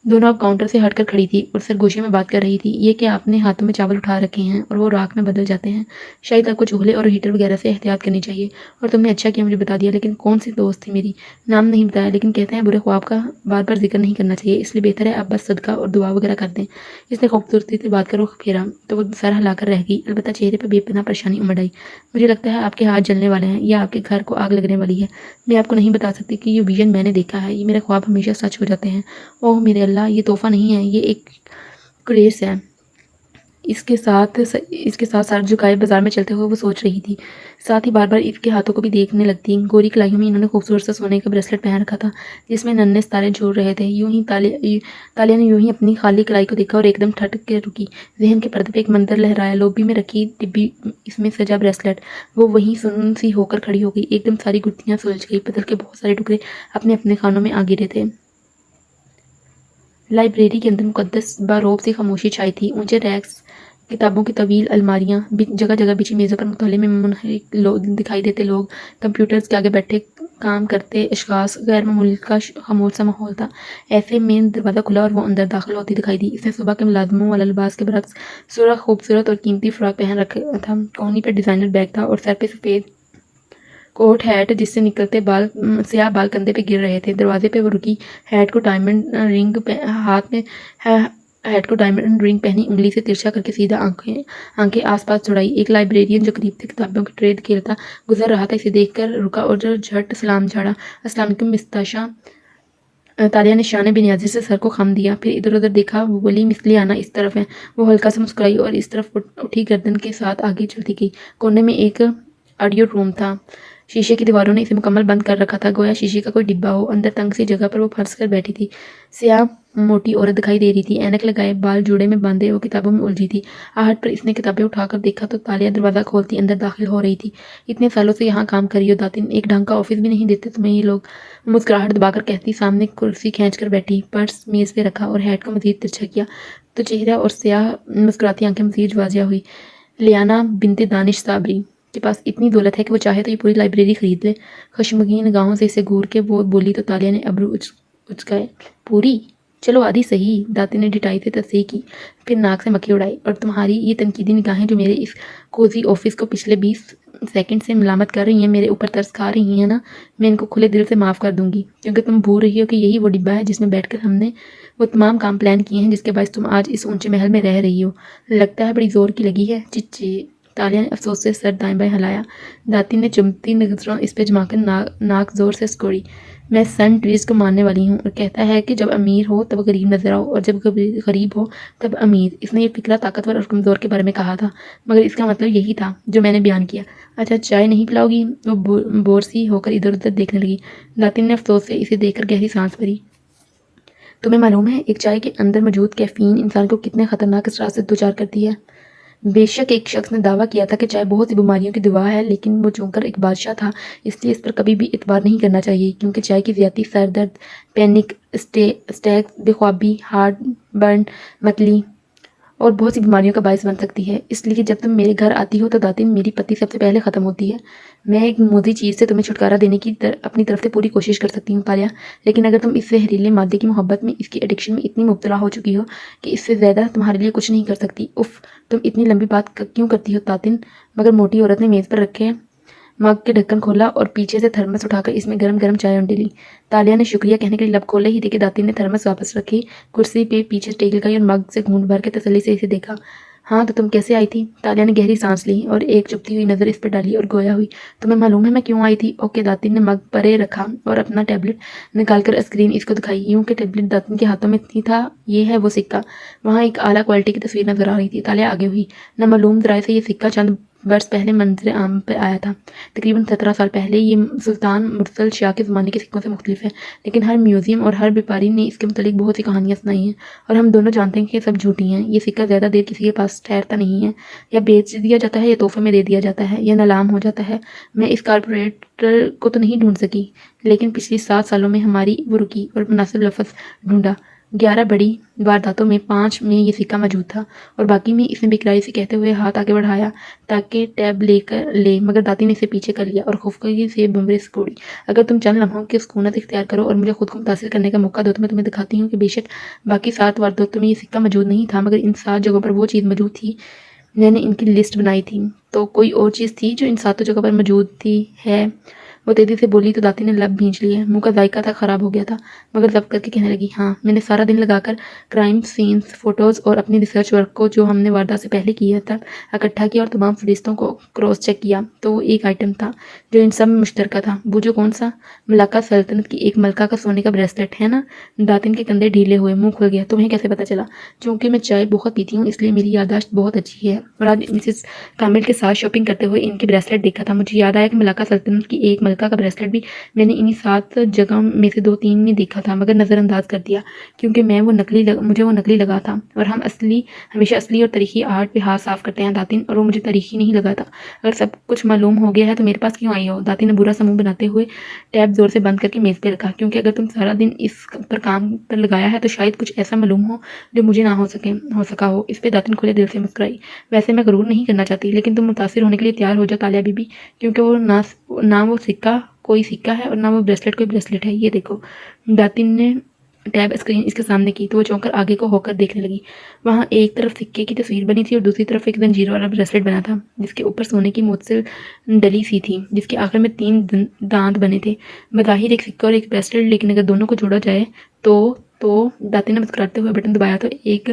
دونوں اب کاؤنٹر سے ہٹ کر کھڑی تھی اور سرگوشے میں بات کر رہی تھی. یہ کہ آپ نے ہاتھوں میں چاول اٹھا رکھے ہیں اور وہ راکھ میں بدل جاتے ہیں. شاید آپ کو چولہے اور ہیٹر وغیرہ سے احتیاط کرنی چاہیے. اور تم نے اچھا کیا مجھے بتا دیا. لیکن کون سی دوست تھی میری؟ نام نہیں بتایا, لیکن کہتے ہیں برے خواب کا بار بار ذکر نہیں کرنا چاہیے, اس لیے بہتر ہے آپ بس صدقہ اور دعا وغیرہ کر دیں. اس نے خوبصورتی سے بات کر رخ پھیرا تو وہ سر ہلا کر رہ گئی. البتہ چہرے پہ بے پناہ پریشانی امڑ آئی. مجھے لگتا ہے آپ کے ہاتھ جلنے والے ہیں یا آپ کے گھر کو آگ لگنے والی ہے. میں آپ کو نہیں بتا سکتی کہ یہ ویژن میں نے دیکھا ہے. یہ میرے خواب ہمیشہ سچ ہو جاتے ہیں. اوہ میرے اللہ, یہ تحفہ نہیں ہے, یہ ایک گریس ہے. اس کے ساتھ سر جھکائے بازار میں چلتے ہوئے وہ سوچ رہی تھی. ساتھ ہی بار بار اس کے ہاتھوں کو بھی دیکھنے لگتی. گوری کلائیوں میں انہوں نے خوبصورت سا سونے کا بریسلٹ پہن رکھا تھا جس میں ننھے ستارے جھول رہے تھے. تالیہ نے یوں ہی اپنی خالی کلائی کو دیکھا اور ایک دم ٹھٹک کے رکی. ذہن کے پردے پہ ایک منظر لہرایا. لوبی میں رکھی ڈبی, اس میں سجا بریسلٹ. وہ وہیں سن سی ہو کر کھڑی ہو گئی. ایک دم ساری گتھیاں سلجھ گئی. پتل کے بہت سارے ٹکڑے اپنے اپنے خانوں میں آ گرے تھے. لائبریری کے اندر مقدس باروب سی خاموشی چھائی تھی. اونچے ریکس, کتابوں کی طویل الماریاں, جگہ جگہ بچھی میزوں پر مطالعے میں منہمک دکھائی دیتے لوگ, کمپیوٹرز کے آگے بیٹھے کام کرتے اشخاص. غیر معمولی کا خاموش سا ماحول تھا. ایسے میں دروازہ کھلا اور وہ اندر داخل ہوتی دکھائی دی. اس نے صبح کے ملازموں والا لباس کے برعکس سرخ خوبصورت اور قیمتی فراک پہن رکھا تھا. کونی پر ڈیزائنر بیگ تھا اور سر پہ سفید کوٹ ہیٹ جس سے نکلتے سیاہ بال کندھے پہ گر رہے تھے. دروازے پہ وہ رکی, ہیٹ کو ڈائمنڈ رنگ پہنی, انگلی سے ترچھا کر کے سیدھا آنکھیں آس پاس چھڑائی. ایک لائبریرین جو قریب سے کتابوں کی ٹرے کھیلتا گزر رہا تھا اسے دیکھ کر رکا اور جھٹ سلام جھاڑا. السلام علیکم مس تاشا. تالیہ نے شان بے نیازی سے سر کو خم دیا. پھر ادھر ادھر دیکھا. وہ بولی, مس لیانا اس طرف ہے. وہ ہلکا سے مسکرائی اور اس طرف اٹھی گردن کے ساتھ آگے چلتی گئی. کونے میں ایک آڈیو روم تھا. شیشے کی دیواروں نے اسے مکمل بند کر رکھا تھا, گویا شیشے کا کوئی ڈبہ ہو. اندر تنگ سی جگہ پر وہ پھنس کر بیٹھی تھی. سیاہ موٹی عورت دکھائی دے رہی تھی. اینک لگائے, بال جوڑے میں باندھے, وہ کتابوں میں الجھی تھی. آہٹ پر اس نے کتابیں اٹھا کر دیکھا تو تالیہ دروازہ کھولتی اندر داخل ہو رہی تھی. اتنے سالوں سے یہاں کام کری ہو داتن, ایک ڈھنگ کا آفس بھی نہیں دیتے تمہیں یہ لوگ. مسکراہٹ دبا کر کہتی. سامنے کرسی کھینچ کر بیٹھی, پرس میز پہ رکھا اور ہیٹ کو مزید ترچھا کیا تو چہرہ اور سیاہ مسکراتی آنکھیں مزید واضح ہوئی. لیانا بنت دانش صابری. کے پاس اتنی دولت ہے کہ وہ چاہے تو یہ پوری لائبریری خرید لے۔ خشمگین نگاہوں سے اسے گھور کے وہ بولی تو تالیہ نے ابرو اچکائے۔ پوری؟ چلو آدھی صحیح۔ داتی نے ڈٹائی سے تصحیح کی، پھر ناک سے مکھی اڑائی۔ اور تمہاری یہ تنقیدی نگاہیں جو میرے اس کوزی آفس کو پچھلے 20 سیکنڈ سے ملامت کر رہی ہیں، میرے اوپر ترس کھا رہی ہیں نا، میں ان کو کھلے دل سے معاف کر دوں گی، کیونکہ تم بھول رہی ہو کہ یہی وہ ڈبہ ہے جس میں بیٹھ کر ہم نے وہ تمام کام پلان کیے ہیں جس کے باعث تم آج اس اونچے محل میں رہ رہی ہو۔ لگتا ہے بڑی زور کی لگی ہے۔ چچی۔ تالیہ نے افسوس سے سر دائیں بائیں ہلایا۔ داتی نے چمکتی نظروں اس پہ جما کر ناک زور سے سکوڑی۔ میں سن ٹریز کو ماننے والی ہوں اور کہتا ہے کہ جب امیر ہو تب غریب نظر آؤ اور جب غریب ہو تب امیر۔ اس نے یہ فکرہ طاقتور اور کمزور کے بارے میں کہا تھا، مگر اس کا مطلب یہی تھا جو میں نے بیان کیا۔ اچھا چائے نہیں پلاؤ گی؟ وہ بورسی ہو کر ادھر ادھر دیکھنے لگی۔ داتی نے افسوس سے اسے دیکھ کر گہری سانس بھری۔ تمہیں معلوم ہے ایک چائے کے اندر موجود کیفین انسان کو کتنے خطرناک اثرات سے دوچار کرتی ہے؟ بے شک ایک شخص نے دعویٰ کیا تھا کہ چائے بہت سی بیماریوں کی دوا ہے، لیکن وہ چونکہ ایک بادشاہ تھا اس لیے اس پر کبھی بھی اعتبار نہیں کرنا چاہیے، کیونکہ چائے کی زیادتی سر درد، پینک اسٹیک، بے خوابی، ہارٹ برن، متلی اور بہت سی بیماریوں کا باعث بن سکتی ہے۔ اس لیے جب تم میرے گھر آتی ہو تو داتی میری پتی سب سے پہلے ختم ہوتی ہے۔ میں ایک موذی چیز سے تمہیں چھٹکارا دینے کی اپنی طرف سے پوری کوشش کر سکتی ہوں تالیہ، لیکن اگر تم اس زہریلے مادے کی محبت میں، اس کی ایڈکشن میں اتنی مبتلا ہو چکی ہو کہ اس سے زیادہ تمہارے لیے کچھ نہیں کر سکتی۔ اف، تم اتنی لمبی بات کیوں کرتی ہو تاتن؟ مگر موٹی عورت نے میز پر رکھے مگ کے ڈھکن کھولا اور پیچھے سے تھرمس اٹھا کر اس میں گرم گرم چائے انڈی لی۔ تالیہ نے شکریہ کہنے کے لیے لب کھولے ہی تھے کہ داتی نے تھرمس واپس رکھی، کرسی پہ پیچھے ٹیک لگائی اور مگ سے گھونٹ بھر کے تسلی سے اسے دیکھا۔ ہاں تو تم کیسے آئی تھی؟ تالیہ نے گہری سانس لی اور ایک چپتی ہوئی نظر اس پر ڈالی اور گویا ہوئی۔ تمہیں معلوم ہے میں کیوں آئی تھی؟ اوکے۔ داتی نے مگ پرے رکھا اور اپنا ٹیبلٹ نکال کر اسکرین اس کو دکھائی۔ یوں کہ ٹیبلٹ داتی کے ہاتھوں میں نہیں تھا، یہ ہے وہ سکہ۔ وہاں ایک اعلیٰ کوالٹی کی تصویر نظر آ رہی تھی۔ تالیہ آگے ہوئی۔ نامعلوم ذرائع سے یہ سکہ چند برس پہلے منظر عام پہ آیا تھا، تقریباً 17 سال پہلے۔ یہ سلطان مرسل شاہ کے زمانے کے سکوں سے مختلف ہے، لیکن ہر میوزیم اور ہر بیپاری نے اس کے متعلق بہت سی کہانیاں سنائی ہیں اور ہم دونوں جانتے ہیں کہ یہ سب جھوٹی ہیں۔ یہ سکہ زیادہ دیر کسی کے پاس ٹھہرتا نہیں ہے، یا بیچ دیا جاتا ہے یا تحفے میں دے دیا جاتا ہے یا نیلام ہو جاتا ہے۔ میں اس کارپوریٹر کو تو نہیں ڈھونڈ سکی، لیکن پچھلی 7 سالوں میں ہماری وہ رکی اور مناسب لفظ ڈھونڈا۔ 11 بڑی وارداتوں میں 5 میں یہ سکہ موجود تھا اور باقی میں، اس نے بکرائی سے کہتے ہوئے ہاتھ آگے بڑھایا تاکہ ٹیب لے، مگر داتی نے اسے پیچھے کر لیا اور خفگی سے بمبرے سکوڑی۔ اگر تم چند لمحوں کی سکونت اختیار کرو اور مجھے خود کو متاثر کرنے کا موقع دو تو میں تمہیں دکھاتی ہوں کہ بے شک باقی 7 وارداتوں میں یہ سکہ موجود نہیں تھا، مگر ان 7 جگہوں پر وہ چیز موجود تھی۔ میں نے ان کی لسٹ بنائی تھی۔ تو کوئی اور چیز تھی جو ان 7 جگہوں پر موجود تھی؟ ہے، وہ تیزی سے بولی تو داتی نے لب بھینچ لیے۔ منہ کا ذائقہ تھا خراب ہو گیا تھا، مگر ضبط کر کے کہنے لگی، ہاں میں نے سارا دن لگا کر کرائم سینس فوٹوز اور اپنی ریسرچ ورک کو جو ہم نے واردات سے پہلے کیا تھا اکٹھا کیا اور تمام فہرستوں کو کراس چیک کیا، تو وہ ایک آئٹم تھا جو ان سب میں مشترکہ تھا۔ بوجھو کون سا؟ ملاکہ سلطنت کی ایک ملکہ کا سونے کا بریسلیٹ ہے نا؟ داتن کے کندھے ڈھیلے ہوئے، منہ کھل گیا۔ تمہیں کیسے پتہ چلا؟ چونکہ میں چائے بہت پیتی ہوں اس لیے میری یادداشت بہت اچھی ہے، اور آج مسز کامل کے ساتھ شاپنگ کرتے ہوئے ان کی بریسلیٹ دیکھا تھا، مجھے یاد آیا کہ ملاکہ سلطنت کی ایک ملکہ کا بریسلیٹ بھی میں نے انہی 7 جگہوں میں سے 2-3 میں دیکھا تھا، مگر نظر انداز کر دیا کیونکہ مجھے وہ نقلی لگا تھا، اور ہم ہمیشہ اصلی اور تاریخی آرٹ پہ ہاتھ صاف کرتے ہیں داتن، اور وہ مجھے تاریخی نہیں لگا تھا۔ اگر سب کچھ معلوم ہو گیا ہے تو میرے پاس کیوں آئی ہو؟ داتن نے برا سا منہ بناتے ہوئے ٹیب زور سے بند کر کے میز پہ رکھا، کیونکہ اگر تم سارا دن اس پر کام پر لگایا ہے تو شاید کچھ ایسا معلوم ہو جو مجھے نہ ہو سکا ہو۔ اس پہ داتن کھلے دل سے مسکرائی۔ ویسے میں غرور نہیں کرنا چاہتی، لیکن تم متاثر ہونے کے لیے تیار ہو جاؤ تالیہ بی بی، کیونکہ وہ نہ وہ سکہ کوئی سکہ ہے اور نہ وہ بریسلیٹ کوئی بریسلیٹ ہے۔ یہ دیکھو۔ داتن نے ٹیب اسکرین اس کے سامنے کی تو وہ چونک کر آگے کو ہو کر دیکھنے لگی۔ وہاں ایک طرف سکے کی تصویر بنی تھی اور دوسری طرف ایک زنجیر والا بریسلیٹ بنا تھا جس کے اوپر سونے کی موت سے ڈلی سی تھی، جس کے آخر میں 3 دانت بنے تھے۔ بظاہر ایک سکہ اور ایک بریسلیٹ، لیکن اگر دونوں کو جوڑا جائے تو داتن نے مسکراتے ہوئے بٹن دبایا تو ایک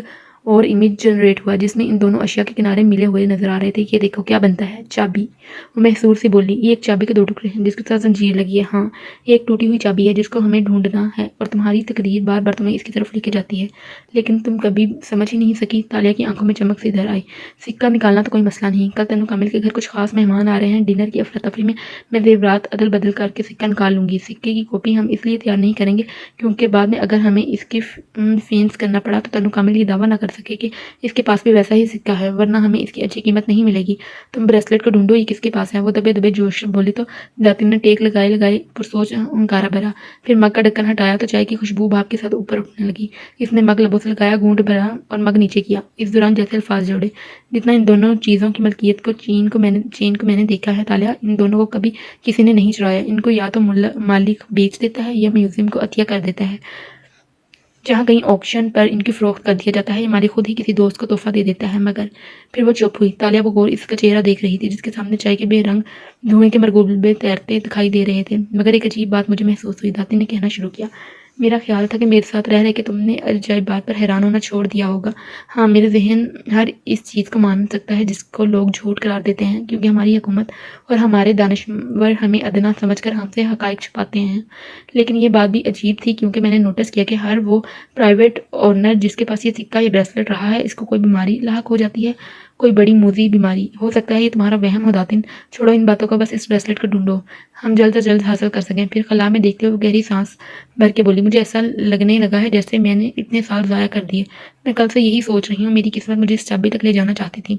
اور امیج جنریٹ ہوا جس میں ان دونوں اشیاء کے کنارے ملے ہوئے نظر آ رہے تھے۔ یہ دیکھو کیا بنتا ہے؟ چابی۔ وہ محصور سی بولی۔ یہ ایک چابی کے 2 ٹکڑے ہیں جس کے ساتھ زنجیر لگی ہے۔ ہاں، یہ ایک ٹوٹی ہوئی چابی ہے جس کو ہمیں ڈھونڈنا ہے، اور تمہاری تقریر بار بار تمہیں اس کی طرف لے کے جاتی ہے، لیکن تم کبھی سمجھ ہی نہیں سکی۔ تالیہ کی آنکھوں میں چمک سی ادھر آئی۔ سکہ نکالنا تو کوئی مسئلہ نہیں، کل تنو کامل کے گھر کچھ خاص مہمان آ رہے ہیں، ڈنر کی افراتفری میں زیورات عدل بدل کر کے سکہ نکال لوں گی۔ سکے کی کاپی ہم اس لیے تیار نہیں کریں گے کیونکہ بعد میں اگر ہمیں اس کی فینس کرنا پڑا تو تنو کامل یہ دعویٰ نہ کر سکے کہ اس کے پاس بھی ویسا ہی سکہ ہے، ورنہ ہمیں اس کی اچھی قیمت نہیں ملے گی۔ تم بریسلٹ کو ڈھونڈو، یہ کس کے پاس ہے؟ وہ دبے دبے جوش بولی تو داتن نے ٹیک لگائے پرسوچ ہنکارا بھرا، پھر مگ کا ڈھکن ہٹایا تو چائے کی خوشبو بھاپ کے ساتھ اوپر اٹھنے لگی۔ اس نے مگ لبوں سے لگایا، گھونٹ بھرا اور مگ نیچے کیا۔ اس دوران جیسے الفاظ جوڑے، جتنا ان دونوں چیزوں کی ملکیت کو چین کو میں نے دیکھا ہے تالیہ، ان دونوں کو کبھی کسی نے نہیں چرایا۔ ان کو یا تو مالک بیچ دیتا ہے یا میوزیم کو عطیہ کر دیتا ہے، جہاں کہیں آکشن پر ان کی فروخت کر دیا جاتا ہے، یا مالک خود ہی کسی دوست کو تحفہ دے دیتا ہے۔ مگر پھر وہ چپ ہوئی۔ تالیہ بغور اس کا چہرہ دیکھ رہی تھی، جس کے سامنے چائے کے بے رنگ دھوئیں کے مرغوبے تیرتے دکھائی دے رہے تھے۔ مگر ایک عجیب بات مجھے محسوس ہوئی۔ داتن نے کہنا شروع کیا، میرا خیال تھا کہ میرے ساتھ رہ کہ تم نے عجائب بات پر حیران ہونا چھوڑ دیا ہوگا۔ ہاں، میرے ذہن ہر اس چیز کو مان سکتا ہے جس کو لوگ جھوٹ قرار دیتے ہیں، کیونکہ ہماری حکومت اور ہمارے دانشور ہمیں ادنا سمجھ کر ہم سے حقائق چھپاتے ہیں۔ لیکن یہ بات بھی عجیب تھی، کیونکہ میں نے نوٹس کیا کہ ہر وہ پرائیویٹ اونر جس کے پاس یہ سکہ یا بریسلٹ رہا ہے، اس کو کوئی بیماری لاحق ہو جاتی ہے، کوئی بڑی موذی بیماری۔ ہو سکتا ہے یہ تمہارا وہم ہو داتن، چھوڑو ان باتوں کو، بس اس بریسلٹ کو ڈھونڈو، ہم جلد از جلد حاصل کر سکیں۔ پھر خلا میں دیکھتے ہوئے گہری سانس بھر کے بولی، مجھے ایسا لگنے لگا ہے جیسے میں نے اتنے سال ضائع کر دیے۔ میں کل سے یہی سوچ رہی ہوں، میری قسمت مجھے اس چابی تک لے جانا چاہتی تھی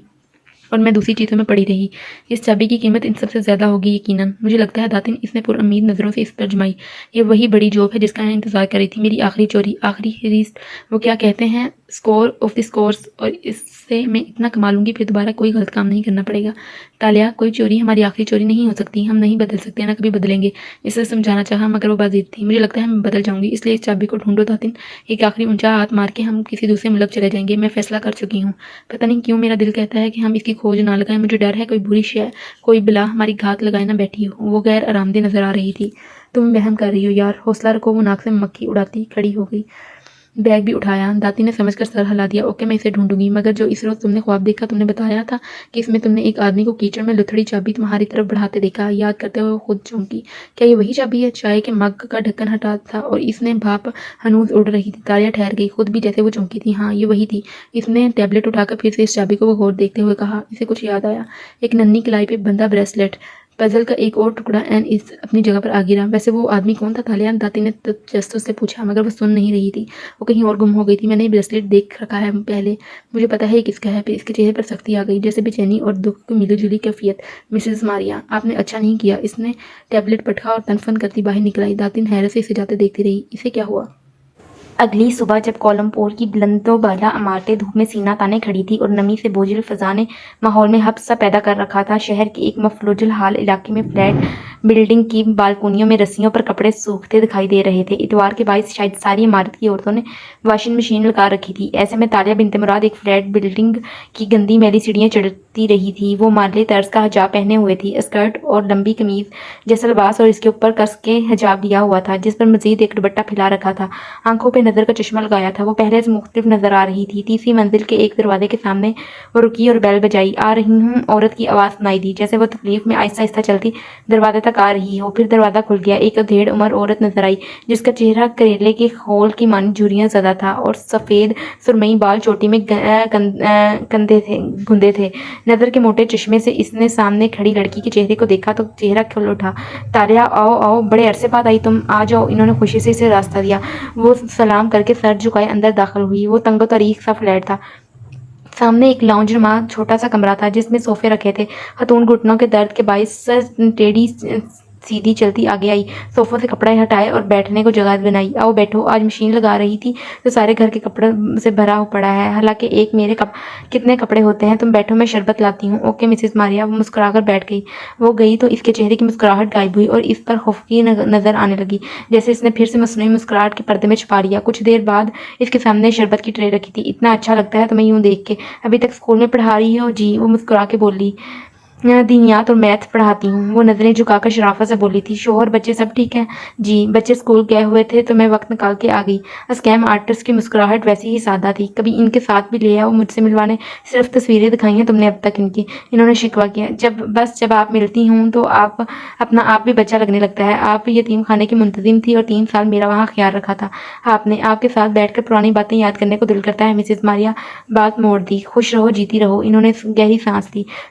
اور میں دوسری چیزوں میں پڑی رہی۔ اس چابی کی قیمت ان سب سے زیادہ ہوگی یقیناً، مجھے لگتا ہے داتن، اس نے پر امید نظروں سے اس پر جمائی۔ یہ وہی بڑی جوب ہے جس کا میں انتظار کر رہی تھی، میری آخری چوری، آخری ہیریسٹ، وہ کیا کہتے ہیں، اسکور آف دی اسکورس، اور اس سے میں اتنا کما لوں گی پھر دوبارہ کوئی غلط کام نہیں کرنا پڑے گا۔ تالیہ، کوئی چوری ہماری آخری چوری نہیں ہو سکتی، ہم نہیں بدل سکتے، نہ کبھی بدلیں گے۔ اسے سمجھانا چاہا مگر وہ بازید تھی۔ مجھے لگتا ہے میں بدل جاؤں گی، اس لیے اس چابی کو ڈھونڈو داتن، ایک آخری اونچا ہاتھ مار کے ہم کسی دوسرے ملک چلے جائیں گے۔ میں فیصلہ کر چکی ہوں، پتہ نہیں کیوں میرا دل کہتا ہے کہ ہم اس کی کھوج نہ لگائیں۔ مجھے ڈر ہے کوئی بری شے، کوئی بلا ہماری گھات لگائے نہ بیٹھی ہو۔ وہ غیر آرام دہ نظر آ رہی تھی۔ تم وہم کر رہی ہو یار، حوصلہ رکھو۔ وہ ناک سے مکھی اڑاتی کھڑی ہو گئی، بیگ بھی اٹھایا۔ داتی نے سمجھ کر سر ہلا دیا، اوکے میں اسے ڈھونڈوں گی، مگر جو اس روز تم نے خواب دیکھا، تم نے بتایا تھا کہ اس میں تم نے ایک آدمی کو کیچڑ میں لتھڑی چابی تمہاری طرف بڑھاتے دیکھا، یاد کرتے ہوئے خود چونکی۔ کیا یہ وہی چابی ہے؟ چائے کے مگ کا ڈھکن ہٹا تھا اور اس نے بھاپ ہنوز اڑ رہی تھی۔ تالیہ ٹھہر گئی، خود بھی جیسے وہ چونکی تھی۔ ہاں، یہ وہی تھی۔ اس نے ٹیبلٹ اٹھا کر پھر سے اس چابی کو غور دیکھتے ہوئے کہا، اسے کچھ یاد آیا، ایک ننھی کلائی پہ بندھا بریسلٹ، پزل کا ایک اور ٹکڑا، اس اپنی جگہ پر آ گرا۔ ویسے وہ آدمی کون تھا تالیہ؟ داتی نے تجسس سے پوچھا، مگر وہ سن نہیں رہی تھی، وہ کہیں اور گم ہو گئی تھی۔ میں نے یہ بریسلٹ دیکھ رکھا ہے پہلے، مجھے پتا ہے یہ کس کا ہے۔ پھر اس کے چہرے پر سختی آ گئی، جیسے بے چینی اور دکھ کی ملی جلی کیفیت۔ مسز ماریا، آپ نے اچھا نہیں کیا۔ اس نے ٹیبلٹ پٹکا اور تنفن کرتی باہر نکل آئی۔ داتن حیرت سے اسے جاتے دیکھتی رہی۔ اسے کیا ہوا؟ اگلی صبح جب کولمپور کی بلند و بالا عمارتیں دھوپ میں سینہ تانے کھڑی تھی اور نمی سے بوجھل فضا نے ماحول میں حبس سا پیدا کر رکھا تھا، شہر کے ایک مفلوج الحال علاقے میں فلیٹ بلڈنگ کی بالکونیوں میں رسیوں پر کپڑے سوکھتے دکھائی دے رہے تھے۔ اتوار کے باعث شاید ساری عمارت کی عورتوں نے واشنگ مشین لگا رکھی تھی۔ ایسے میں تالیہ بنت مراد ایک فلیٹ بلڈنگ کی گندی میلی سیڑھیاں چڑھتی رہی تھی۔ وہ مارلے طرز کا حجاب پہنے ہوئے تھی، اسکرٹ اور لمبی قمیض جیسا لباس، اور اس کے اوپر کس کے حجاب لیا ہوا تھا جس پر مزید ایک دوپٹہ پھیلا رکھا تھا۔ آنکھوں پہ نظر کا چشمہ لگایا تھا۔ وہ پہلے سے مختلف نظر آ رہی تھی۔ تیسری منزل کے ایک دروازے کے سامنے وہ رکی اور بیل بجائی۔ آ رہی ہوں، عورت کی آواز سنائی دی، جیسے وہ تکلیف میں آہستہ آہستہ چلتی دروازے تک آ رہی ہو۔ پھر دروازہ کھل گیا۔ ایک ادھیڑ عمر عورت نظر آئی، جس کا چہرہ کریلے کے خول کی مانند جھریاں زدہ تھا اور سفید سرمئی بال چوٹی میں گندے تھے۔ نظر کے موٹے چشمے سے اس نے سامنے کھڑی لڑکی کے چہرے کو دیکھا تو چہرہ کھل اٹھا۔ تالیہ، آؤ آؤ، بڑے عرصے بعد آئی تم، آ جاؤ۔ انہوں نے خوشی سے اسے راستہ دیا۔ وہ سلام کر کے سر جھکائے اندر داخل ہوئی۔ وہ تنگ و تاریک سا فلیٹ تھا۔ سامنے ایک لاؤنج نما چھوٹا سا کمرہ تھا جس میں صوفے رکھے تھے۔ خاتون گھٹنوں کے درد کے باعث ٹیڑھی سیدھی چلتی آگے آئی، صوفوں سے کپڑے ہٹائے اور بیٹھنے کو جگہ بنائی۔ آؤ بیٹھو۔ آج مشین لگا رہی تھی تو سارے گھر کے کپڑوں سے بھرا پڑا ہے، حالانکہ ایک میرے کتنے کپڑے ہوتے ہیں۔ تم بیٹھو، میں شربت لاتی ہوں۔ اوکے مسز ماریا۔ وہ مسکرا کر بیٹھ گئی۔ وہ گئی تو اس کے چہرے کی مسکراہٹ غائب ہوئی اور اس پر خفگی نظر آنے لگی، جیسے اس نے پھر سے مصنوعی مسکراہٹ کے پردے میں چھپا لیا۔ کچھ دیر بعد اس کے سامنے شربت کی ٹرے رکھی تھی۔ اتنا اچھا لگتا ہے تمہیں یوں دیکھ کے۔ ابھی تک اسکول میں پڑھا رہی ہو؟ جی، وہ مسکرا کے بولی، دینیات اور میتھ پڑھاتی ہوں۔ وہ نظریں جھکا کر شرافت سے بولی تھی۔ شوہر بچے سب ٹھیک ہیں؟ جی، بچے اسکول گئے ہوئے تھے تو میں وقت نکال کے آ گئی۔ اسکیم آرٹسٹ کی مسکراہٹ ویسی ہی سادہ تھی۔ کبھی ان کے ساتھ بھی لے آؤ مجھ سے ملوانے، صرف تصویریں دکھائی ہیں تم نے اب تک ان کی، انہوں نے شکوہ کیا۔ جب آپ ملتی ہوں تو اپنا آپ بھی بچہ لگنے لگتا ہے۔ آپ یتیم خانے کی منتظم تھی اور 3 سال میرا وہاں خیال رکھا تھا آپ نے۔ آپ کے ساتھ بیٹھ کر پرانی باتیں یاد کرنے کو دل کرتا ہے۔ مسز ماریا بات موڑ دی۔ خوش رہو، جیتی رہو۔ انہوں نے گہری سانس لی۔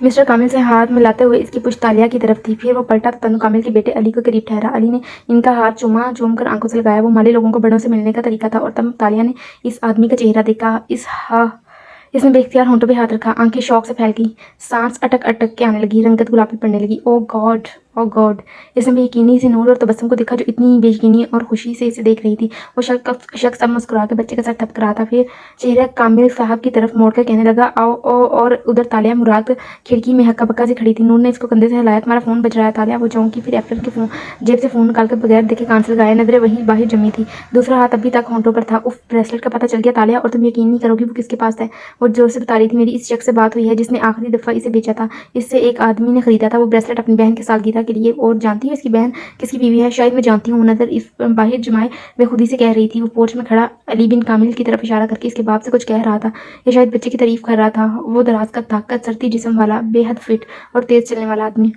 مسٹر کامل سے ہاتھ ملاتے ہوئے اس کی پشت تالیہ کی طرف تھی۔ پھر وہ پلٹا تو تنو کامل کے بیٹے علی کو قریب ٹھہرا۔ علی نے ان کا ہاتھ چوم کر آنکھوں سے لگایا۔ وہ مالی لوگوں کو بڑوں سے ملنے کا طریقہ تھا، اور تب تالیہ نے اس آدمی کا چہرہ دیکھا۔ اس نے بے اختیار ہونٹوں پہ ہاتھ رکھا، آنکھیں شوق سے پھیل گئی، سانس اٹک اٹک کے آنے لگی، رنگت گلابی پڑنے لگی۔ او گاڈ، او گاڈ! اس نے بے یقینی سے نور اور تبسم کو دیکھا جو اتنی بے یقینی اور خوشی سے اسے دیکھ رہی تھی۔ وہ شخص اب مسکرا کے بچے کا سر تھپک رہا تھا، پھر چہرہ کامل صاحب کی طرف موڑ کر کہنے لگا، آؤ او، اور ادھر تالیہ مراد کھڑکی میں ہکا بکا سے کھڑی تھی۔ نور نے اس کو کندھے سے ہلایا۔ تمہارا فون بج رہا ہے تالیہ۔ وہ چونکی، پھر اپریل کے جیب سے فون نکال کر بغیر دیکھے کان سے لگایا۔ نظریں وہیں باہر جمی تھی، دوسرا ہاتھ ابھی تک ہونٹوں پر تھا۔ اف، بریسلٹ کا پتہ چل گیا تالیہ، اور تم یقین نہیں کرو گی وہ کس کے پاس ہے۔ وہ زور سے بتا رہی تھی، میری اس شخص سے بات ہوئی ہے جس نے آخری دفعہ اسے بیچا تھا، اس سے ایک آدمی نے خریدا تھا وہ بریسلٹ اپنی بہن کی سالگرہ کے لیے۔ اور جانتی ہو اس کی بہن کس کی بیوی ہے؟ شاید میں جانتی ہوں۔ وہ نظر اس باہر جمائے بے خودی سے کہہ رہی تھی۔ وہ پورچ میں کھڑا علی بن کامل کی طرف اشارہ کر کے اس کے باپ سے کچھ کہہ رہا تھا، یا شاید بچے کی تعریف کر رہا تھا۔ وہ دراز کا طاقت سرتی جسم والا، بے حد فٹ اور تیز چلنے والا آدمی۔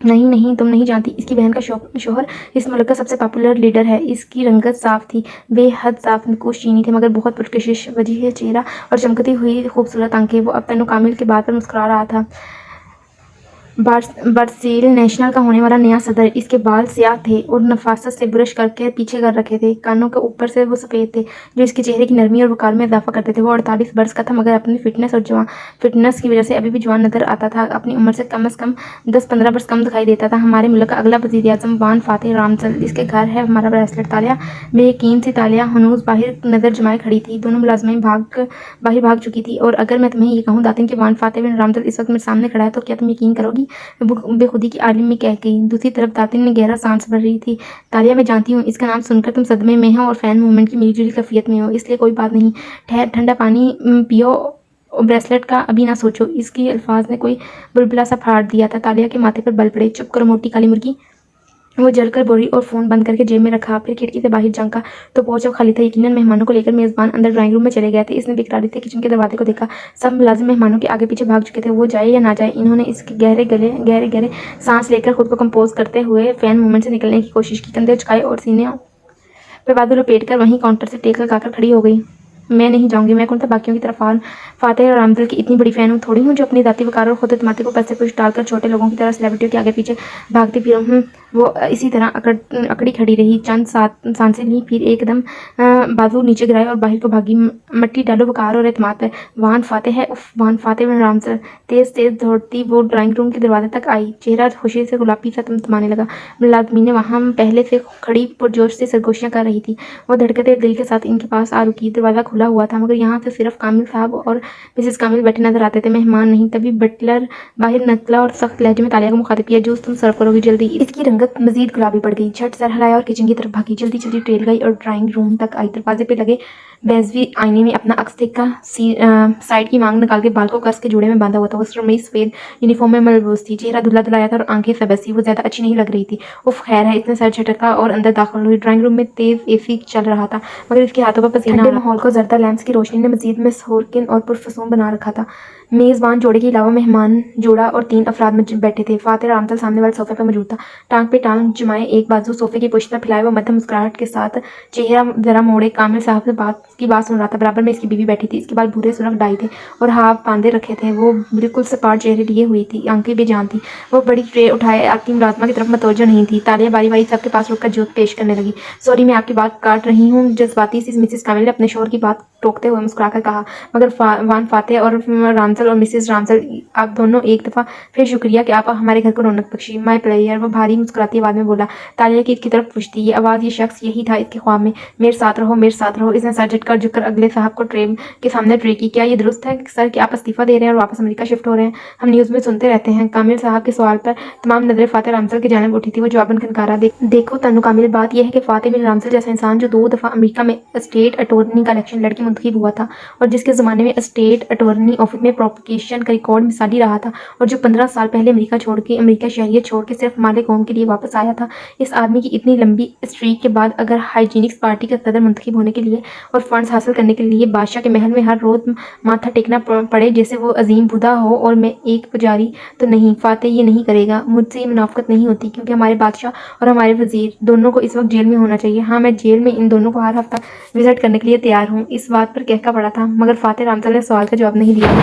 نہیں نہیں، تم نہیں جانتی، اس کی بہن کا شوہر اس ملک کا سب سے پاپولر لیڈر ہے۔ اس کی رنگت صاف تھی، بے حد صاف نکوش چینی تھے، مگر بہت پرکشش، وجیح چہرہ اور چمکتی ہوئی خوبصورت آنکھیں۔ وہ اب تنو کامل کی بات پر مسکرا رہا تھا۔ برازیل نیشنل کا ہونے والا نیا صدر۔ اس کے بال سیاہ تھے اور نفاست سے برش کر کے پیچھے کر رکھے تھے، کانوں کے اوپر سے وہ سفید تھے جو اس کے چہرے کی نرمی اور وقار میں اضافہ کرتے تھے۔ وہ 48 برس کا تھا، مگر اپنی فٹنس کی وجہ سے ابھی بھی جوان نظر آتا تھا، اپنی عمر سے کم از کم 10-15 برس کم دکھائی دیتا تھا۔ ہمارے ملک کا اگلا وزیر اعظم وان فاتح رامزل، اس کے گھر ہے ہمارا بریسلٹ۔ تالیہ بے یقین سی تالیہ ہنوز باہر نظر جمائے کھڑی تھی۔ دونوں ملازمیں باہر بھاگ چکی تھی۔ اور اگر میں تمہیں یہ کہوں داتن کہ وان فاتح بن رامزل اس وقت میرے سامنے کھڑا ہے تو کیا تم یقین کرو گی؟ بے خودی کی عالم میں کہہ گئی۔ دوسری طرف داتن نے گہرا سانس بھر رہی تھی۔ تالیہ، میں جانتی ہوں اس کا نام سن کر تم صدمے میں ہو اور فین موومنٹ کی ملی جلی کیفیت میں ہو، اس لیے کوئی بات نہیں، ٹھنڈا پانی پیو، بریسلٹ کا ابھی نہ سوچو۔ اس کے الفاظ نے کوئی بلبلا سا پھاڑ دیا تھا۔ تالیہ کے ماتھے پر بل پڑے۔ چپ کرو موٹی کالی مرغی، وہ جل کر بولی اور فون بند کر کے جیب میں رکھا۔ پھر کھڑکی سے باہر جھانکا تو پورچ اب خالی تھا۔ یقیناً مہمانوں کو لے کر میزبان اندر ڈرائنگ روم میں چلے گئے تھے۔ اس نے بے قراری سے کچن کے دروازے کو دیکھا، سب ملازم مہمانوں کے آگے پیچھے بھاگ چکے تھے۔ وہ جائے یا نہ جائے، انہوں نے اس کے گہرے سانس لے کر خود کو کمپوز کرتے ہوئے فین موومنٹ سے نکلنے کی کوشش کی، کندھے جھکائے اور سینے پہ بازو لپیٹ کر وہیں کاؤنٹر سے ٹیک لگا کر کھڑی ہو گئی۔ میں نہیں جاؤں گی۔ میں کون سا باقیوں کی طرف فاتح اور رامزل کی اتنی بڑی فین ہوں تھوڑی ہوں جو اپنی ذاتی وقار اور خود اعتمادی کو پیسے پوچھ ڈال کر چھوٹے لوگوں کی طرح سیلیبریٹیوں کے آگے پیچھے بھاگتی پھروں ہوں۔ وہ اسی طرح اکڑی کھڑی رہی، چند سانسیں لیں، پھر ایک دم بازو نیچے گرائے اور باہر کو بھاگی۔ مٹی ڈالو وقار اور اعتماد پہ۔ وان فاتح ہے، اف، وان فاتح بن رامزل۔ تیز دوڑتی وہ ڈرائنگ روم کے دروازے تک آئی، چہرہ خوشی سے گلابی سا تمتمانے لگا۔ ملازمینیں وہاں پہلے سے کھڑی پرجوش سے سرگوشیاں کر رہی تھی۔ وہ دھڑکتے دل کے ساتھ ان کے پاس آ رکی۔ دروازہ کھلا ہوا تھا، مگر یہاں سے صرف کامل صاحب اور مسز کامل بیٹھے نظر آتے تھے، مہمان نہیں۔ تبھی بٹلر باہر نکلا اور سخت لہجے میں تالیہ کو مخاطب کیا، جوس تم سرو کرو گی جلدی۔ اس کی رنگت مزید گلابی پڑ گئی، جھٹ سر ہلایا اور کچن کی طرف بھاگی، جلدی ٹریل گئی اور ڈرائنگ روم تک آئی۔ دروازے پہ لگے بیضوی آئینے میں اپنا عکس دیکھا، سائیڈ کی مانگ نکال کے بال کو کس کے جوڑے میں باندھا ہوا تھا۔ وہ سرمئی سفید یونیفارم میں ملبوس تھی، چہرہ دھلا دھلایا تھا اور آنکھیں سبز تھی۔ وہ زیادہ اچھی نہیں لگ رہی تھی۔ اف، خیر ہے، اس نے سر جھٹکا اور اندر داخل ہوئی۔ ڈرائنگ روم میں تیز اے سی چل رہا تھا، مگر اس کے ہاتھوں پر پسینہ آ رہا تھا۔ ٹھنڈے ماحول کو زردہ لیمپس کی روشنی نے مزید مسحور اور پرفسون بنا رکھا تھا۔ میزبان جوڑے کے علاوہ مہمان جوڑا اور 3 افراد بیٹھے تھے۔ فاتح رامزل سامنے والے صوفے پر موجود تھا، ٹانگ پہ ٹانگ جمائے، ایک بازو صوفے کی پشت پر پھیلائے۔ وہ مدھم مسکراہٹ کے ساتھ چہرہ ذرا موڑے کامل صاحب کی بات سن رہا تھا۔ برابر میں اس کی بیوی بیٹھی تھی، اس کے بال بھورے سرخ ڈائی تھے اور ہاف باندھے رکھے تھے۔ وہ بالکل سپاٹ چہرے لیے ہوئی تھی، آنکھیں بے جان تھیں۔ وہ بڑی ٹرے اٹھائے آپ کی ملازمہ کی طرف متوجہ نہیں تھی۔ تالیہ باری باری سب کے پاس رک کر جوت پیش کرنے لگی۔ سوری، میں آپ کی بات کاٹ رہی ہوں، جذباتی سی مسز کامل نے اپنے شوہر کی بات ٹوکتے ہوئے مسکرا کر کہا، مگر وان فاتح اور رامزل اور مسز رامزل، آپ دونوں ایک دفعہ پھر شکریہ کہ آپ ہمارے گھر کو رونق بخشی۔ مائی پلیئر، وہ بھاری مسکراتی آواز میں بولا۔ تالیہ کی طرف پوچھتی یہ آواز، یہ شخص، یہی تھا اس کے خواب میں، میرے ساتھ رہو، میرے ساتھ رہو۔ اس نے سر جھک کر اگلے صاحب کو ٹرے کے سامنے ٹرے کی۔ کیا یہ درست ہے سر کہ آپ استعفیٰ دے رہے ہیں اور واپس امریکہ شفٹ ہو رہے ہیں؟ ہم نیوز میں سنتے رہتے ہیں۔ کامل صاحب کے سوال پر تمام نظریں فاتح رامزل کی جانب اٹھی تھی۔ وہ جواباً کھنکارا۔ دیکھو تنو کامل، بات یہ ہے کہ فاتح بن رامزل جیسا انسان جو 2 دفعہ امریکہ میں اسٹیٹ اٹارنی کا الیکشن لڑ کے منتخب ہوا تھا اور جس کے زمانے میں اسٹیٹ اٹارنی آفس میں پروپیگیشن کا ریکارڈ مثالی رہا تھا، اور جو 15 سال پہلے امریکہ شہریت چھوڑ کے صرف مال قوم کے لیے واپس آیا تھا، اس آدمی کی اتنی لمبی اسٹریک کے بعد اگر ہائیجینکس پارٹی کا صدر منتخب ہونے کے لیے اور فنڈز حاصل کرنے کے لیے بادشاہ کے محل میں ہر روز ماتھا ٹیکنا پڑے جیسے وہ عظیم بھودا ہو اور میں ایک پجاری، تو نہیں، فاتح یہ نہیں کرے گا۔ مجھ سے یہ منافقت نہیں ہوتی، کیونکہ ہمارے بادشاہ اور ہمارے وزیر دونوں کو اس وقت جیل میں ہونا چاہیے۔ ہاں، میں جیل میں ان دونوں کو ہر ہفتہ وزٹ کرنے کے لیے تیار ہوں۔ اس بات پر کہکا پڑا تھا، مگر فاتح رامزل نے سوال کا جواب نہیں دیا۔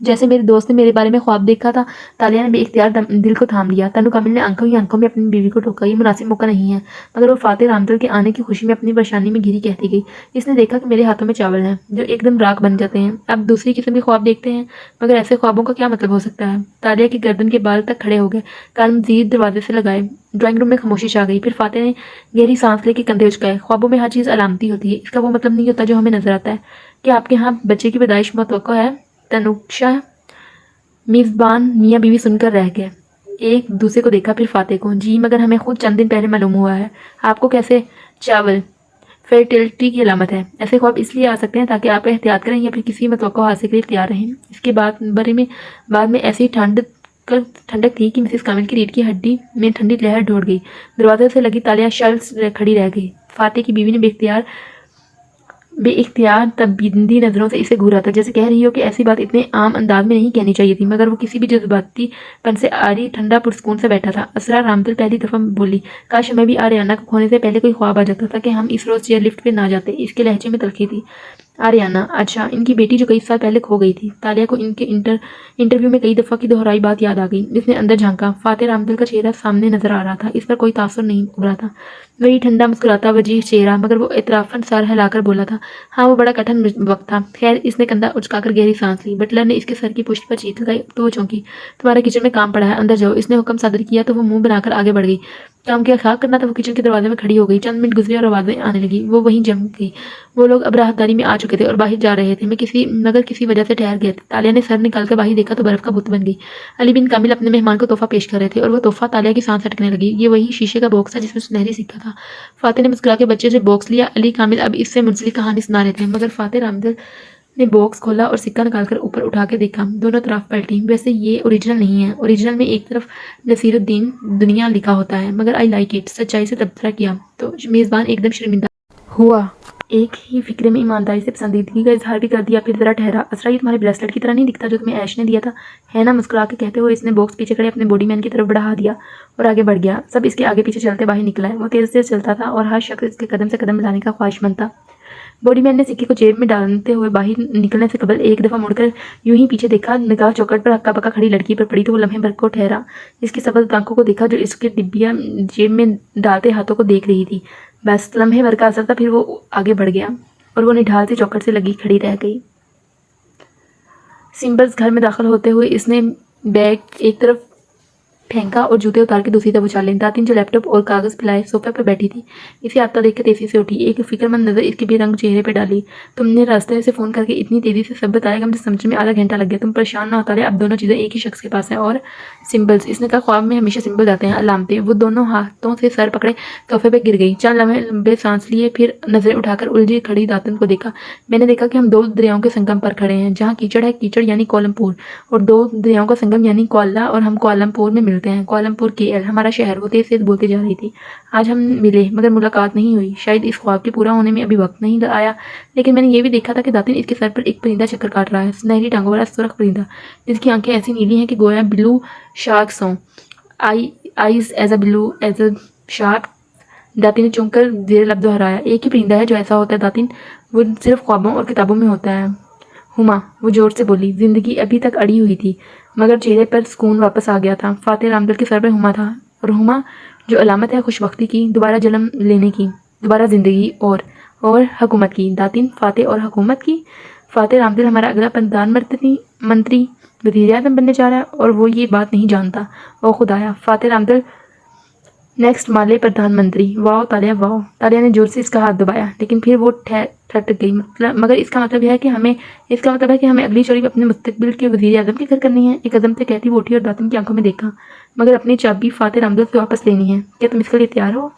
جیسے میرے دوست نے میرے بارے میں خواب دیکھا تھا، تالیہ نے بے اختیار دل کو تھام لیا۔ تنو کامل نے آنکھوں ہی آنکھوں میں اپنی بیوی کو ٹوکا، یہ مناسب موقع نہیں ہے، مگر وہ فاتح رامدل کے آنے کی خوشی میں اپنی پریشانی میں گھری کہتی گئی، اس نے دیکھا کہ میرے ہاتھوں میں چاول ہیں جو ایک دم راکھ بن جاتے ہیں۔ اب دوسری قسم کے خواب دیکھتے ہیں، مگر ایسے خوابوں کا کیا مطلب ہو سکتا ہے؟ تالیہ کی گردن کے بال تک کھڑے ہو گئے، کان مزید دروازے سے لگائے۔ ڈرائنگ روم میں خاموشی چھا گئی۔ پھر فاتح نے گہری سانس لے کے کندھے اچکائے۔ خوابوں میں ہر چیز علامتی ہوتی ہے، اس کا وہ مطلب نہیں ہوتا جو ہمیں نظر آتا ہے۔ کیا آپ کے ہاں بچے کی پیدائش متوقع ہے؟ تنوشا میزبان میاں بیوی سن کر رہ گئے، ایک دوسرے کو دیکھا، پھر فاتح کو۔ جی مگر ہمیں خود چند دن پہلے معلوم ہوا ہے۔ آپ کو کیسے؟ چاول فرٹیلٹی کی علامت ہے۔ ایسے خواب اس لیے آ سکتے ہیں تاکہ آپ احتیاط کریں یا پھر کسی متوقع حادثے کے لیے تیار رہیں۔ اس کے بعد میں ایسی ٹھنڈک تھی کہ مسز کامل کی ریڑھ کی ہڈی میں ٹھنڈی لہر دوڑ گئی۔ دروازے سے لگی تالیاں شل کھڑی رہ گئی۔ فاتح کی بیوی نے بے اختیار تبدیلی نظروں سے اسے گھورا تھا، جیسے کہہ رہی ہو کہ ایسی بات اتنے عام انداز میں نہیں کہنی چاہیے تھی، مگر وہ کسی بھی جذباتی پن سے آری ٹھنڈا پرسکون سے بیٹھا تھا۔ اسرار رامدل پہلی دفعہ بولی، کاش ہمیں بھی آریانہ کو کھونے سے پہلے کوئی خواب آ جاتا تھا کہ ہم اس روز چیئر لفٹ پہ نہ جاتے۔ اس کے لہجے میں تلخی تھی۔ آریانہ، اچھا، ان کی بیٹی جو کئی سال پہلے کھو گئی تھی۔ تالیہ کو ان کے انٹرویو میں کئی دفعہ کی دہرائی بات یاد آ گئی۔ اس نے اندر جھانکا، فاتح رامدل کا چہرہ سامنے نظر آ رہا تھا، اس پر کوئی تاثر نہیں ابھرا تھا، وہی ٹھنڈا مسکراتا وجیح چہرہ، مگر وہ اطرافاً سر ہلا کر بولا تھا، ہاں وہ بڑا کٹھن وقت تھا۔ خیر، اس نے کندھا اچکا کر گہری سانس لی۔ بٹلر نے اس کے سر کی پشت پر چیخ لگائی تو وہ چونکی۔ تمہارا کچن میں کام پڑا ہے، اندر جاؤ، اس نے حکم صادر کیا تو وہ منہ بنا کر آگے بڑھ گئی۔ کام کیا خاک کرنا تھا؟ وہ کچن کے دروازے میں کھڑی ہو گئی۔ چند منٹ گزرے اور آوازیں آنے لگی، وہ وہیں جم گئی۔ وہ لوگ اب راہداری میں آ چکے تھے اور باہر جا رہے تھے، مگر کسی وجہ سے ٹھہر گئے تھے۔ تالیہ نے سر نکال کر باہر دیکھا تو برف کا بت بن گئی۔ علی بن کامل اپنے مہمان کو تحفہ پیش کر رہے تھے اور وہ تحفہ تالیہ کی سانس اٹکنے لگی۔ یہ وہی شیشے کا باکس تھا جس میں سنہری سکہ تھا۔ فاتح نے مسکرا کے بچے سے باکس لیا۔ علی کامل اب اس سے منسلک کہانی سنا رہے تھے، مگر فاتح رامدل نے باکس کھولا اور سکہ نکال کر اوپر اٹھا کے دیکھا۔ دونوں طرف پلٹی۔ ویسے یہ اوریجنل نہیں ہے، اوریجنل میں ایک طرف نصیر الدین دنیا لکھا ہوتا ہے، مگر آئی لائک اٹ۔ سچائی سے تبصرہ کیا تو میزبان ایک دم شرمندہ ہوا۔ ایک ہی فکرے میں ایمانداری سے پسندیدگی کا اظہار بھی کر دیا، پھر ذرا ٹھہرا۔ اسرا، یہ تمہارے بریسلٹ کی طرح نہیں دکھتا جو تمہیں ایش نے دیا تھا، ہے نا؟ مسکرا کے کہتے ہوئے اس نے باکس پیچھے کھڑے اپنے باڈی مین کی طرف بڑھا دیا اور آگے بڑھ گیا۔ سب اس کے آگے پیچھے چلتے باہر نکلا ہے۔ وہ تیز تیز چلتا تھا اور ہر شخص اس کے قدم سے قدم ملانے کا خواہش مند تھا۔ باڈی مین نے سکے کو جیب میں ڈالتے ہوئے باہر نکلنے سے قبل ایک دفعہ مڑ کر یوں ہی پیچھے دیکھا۔ نگاہ چوکٹ پر ہکا بکا کھڑی لڑکی پر پڑی تو وہ لمحے بھر کو ٹھہرا، اس کی سبز آنکھوں کو دیکھا جو اس کے ڈبیا جیب میں ڈالتے ہاتھوں کو دیکھ رہی تھی۔ بس لمحے بھر کا اثر تھا، پھر وہ آگے بڑھ گیا اور وہ نڈھال سے چوکٹ سے لگی کھڑی رہ گئی۔ سمبلز گھر میں داخل ہوتے ہوئے اس نے بیگ ایک طرف پھینکا اور جوتے اتار کے دوسری طرف اچھالے۔ داتن جو لیپ ٹاپ اور کاغذ پھیلائے صوفے پر بیٹھی تھی، اسے آتا دیکھ کے تیزی سے اٹھی، ایک فکر مند نظر اس کے بے رنگ چہرے پہ ڈالی۔ تم نے راستے سے فون کر کے اتنی تیزی سے سب بتایا کہ مجھے سمجھنے میں آدھا گھنٹہ لگ گیا۔ تم پریشان نہ ہو تالیہ، اب دونوں چیزیں ایک ہی شخص کے پاس ہیں۔ اور سمبلز، اس نے کہا، خواب میں ہمیشہ سمبلز آتے ہیں، علامتیں۔ وہ دونوں ہاتھوں سے سر پکڑے صوفے پہ گر گئی۔ چند لمحے لمبے سانس لیے، پھر نظریں اٹھا کر الجھی کھڑی داتن کو دیکھا۔ میں نے دیکھا کہ ہم دو دریاؤں کے سنگم پر کھڑے ہیں، جہاں کیچڑ ہے، کیچڑ یعنی کولمپور، اور دو دریاؤں کا سنگم یعنی کولا، اور ہم کوالمپور میں ملتے ہیں۔ کوالمپور KL ہمارا شہر۔ وہ تیز تیز بولتے جا رہی تھی۔ آج ہم ملے مگر ملاقات نہیں ہوئی، شاید اس خواب کے پورا ہونے میں ابھی وقت نہیں آیا، لیکن میں نے یہ بھی دیکھا تھا کہ داتن اس کے سر پر ایک پرندہ چکر کاٹ رہا ہے، سنہری ٹانگوں والا سرخ پرندہ جس کی آنکھیں ایسی نیلی ہیں کہ گویا بلو شارکس ہوں۔ Eyes as a blue as a shark, داتن نے چونک کر زیر لب دہرایا۔ ایک ہی پرندہ ہے جو ایسا ہوتا ہے داتن، وہ صرف خوابوں اور کتابوں میں ہوتا ہے۔ ہما، وہ زور سے بولی۔ زندگی ابھی تک اڑی ہوئی تھی، مگر چہرے پر سکون واپس آ گیا تھا۔ فاتح رامدل کے سر پر ہما تھا، اور ہما جو علامت ہے خوش بختی کی، دوبارہ جنم لینے کی، دوبارہ زندگی اور حکومت کی۔ داتن، فاتح اور حکومت کی۔ فاتح رامدل ہمارا اگلا پردھان منتری وزیر اعظم بننے جا رہا ہے اور وہ یہ بات نہیں جانتا۔ او خدایا! فاتح رامدل نیکسٹ مالے پردھان منتری۔ واؤ تالیہ، واؤ! تالیہ نے زور سے اس کا ہاتھ دبایا، لیکن پھر وہ ٹھٹ گئی۔ مگر اس کا مطلب ہے کہ ہمیں اگلی چوری اپنے مستقبل کے وزیر اعظم کے گھر کرنی ہے۔ ایک عزم سے کہتی وہ اٹھی اور داتن کی آنکھوں میں دیکھا، مگر اپنی چابی فاتح رامدل سے واپس لینی ہے۔ کیا تم اس کے لیے تیار ہو؟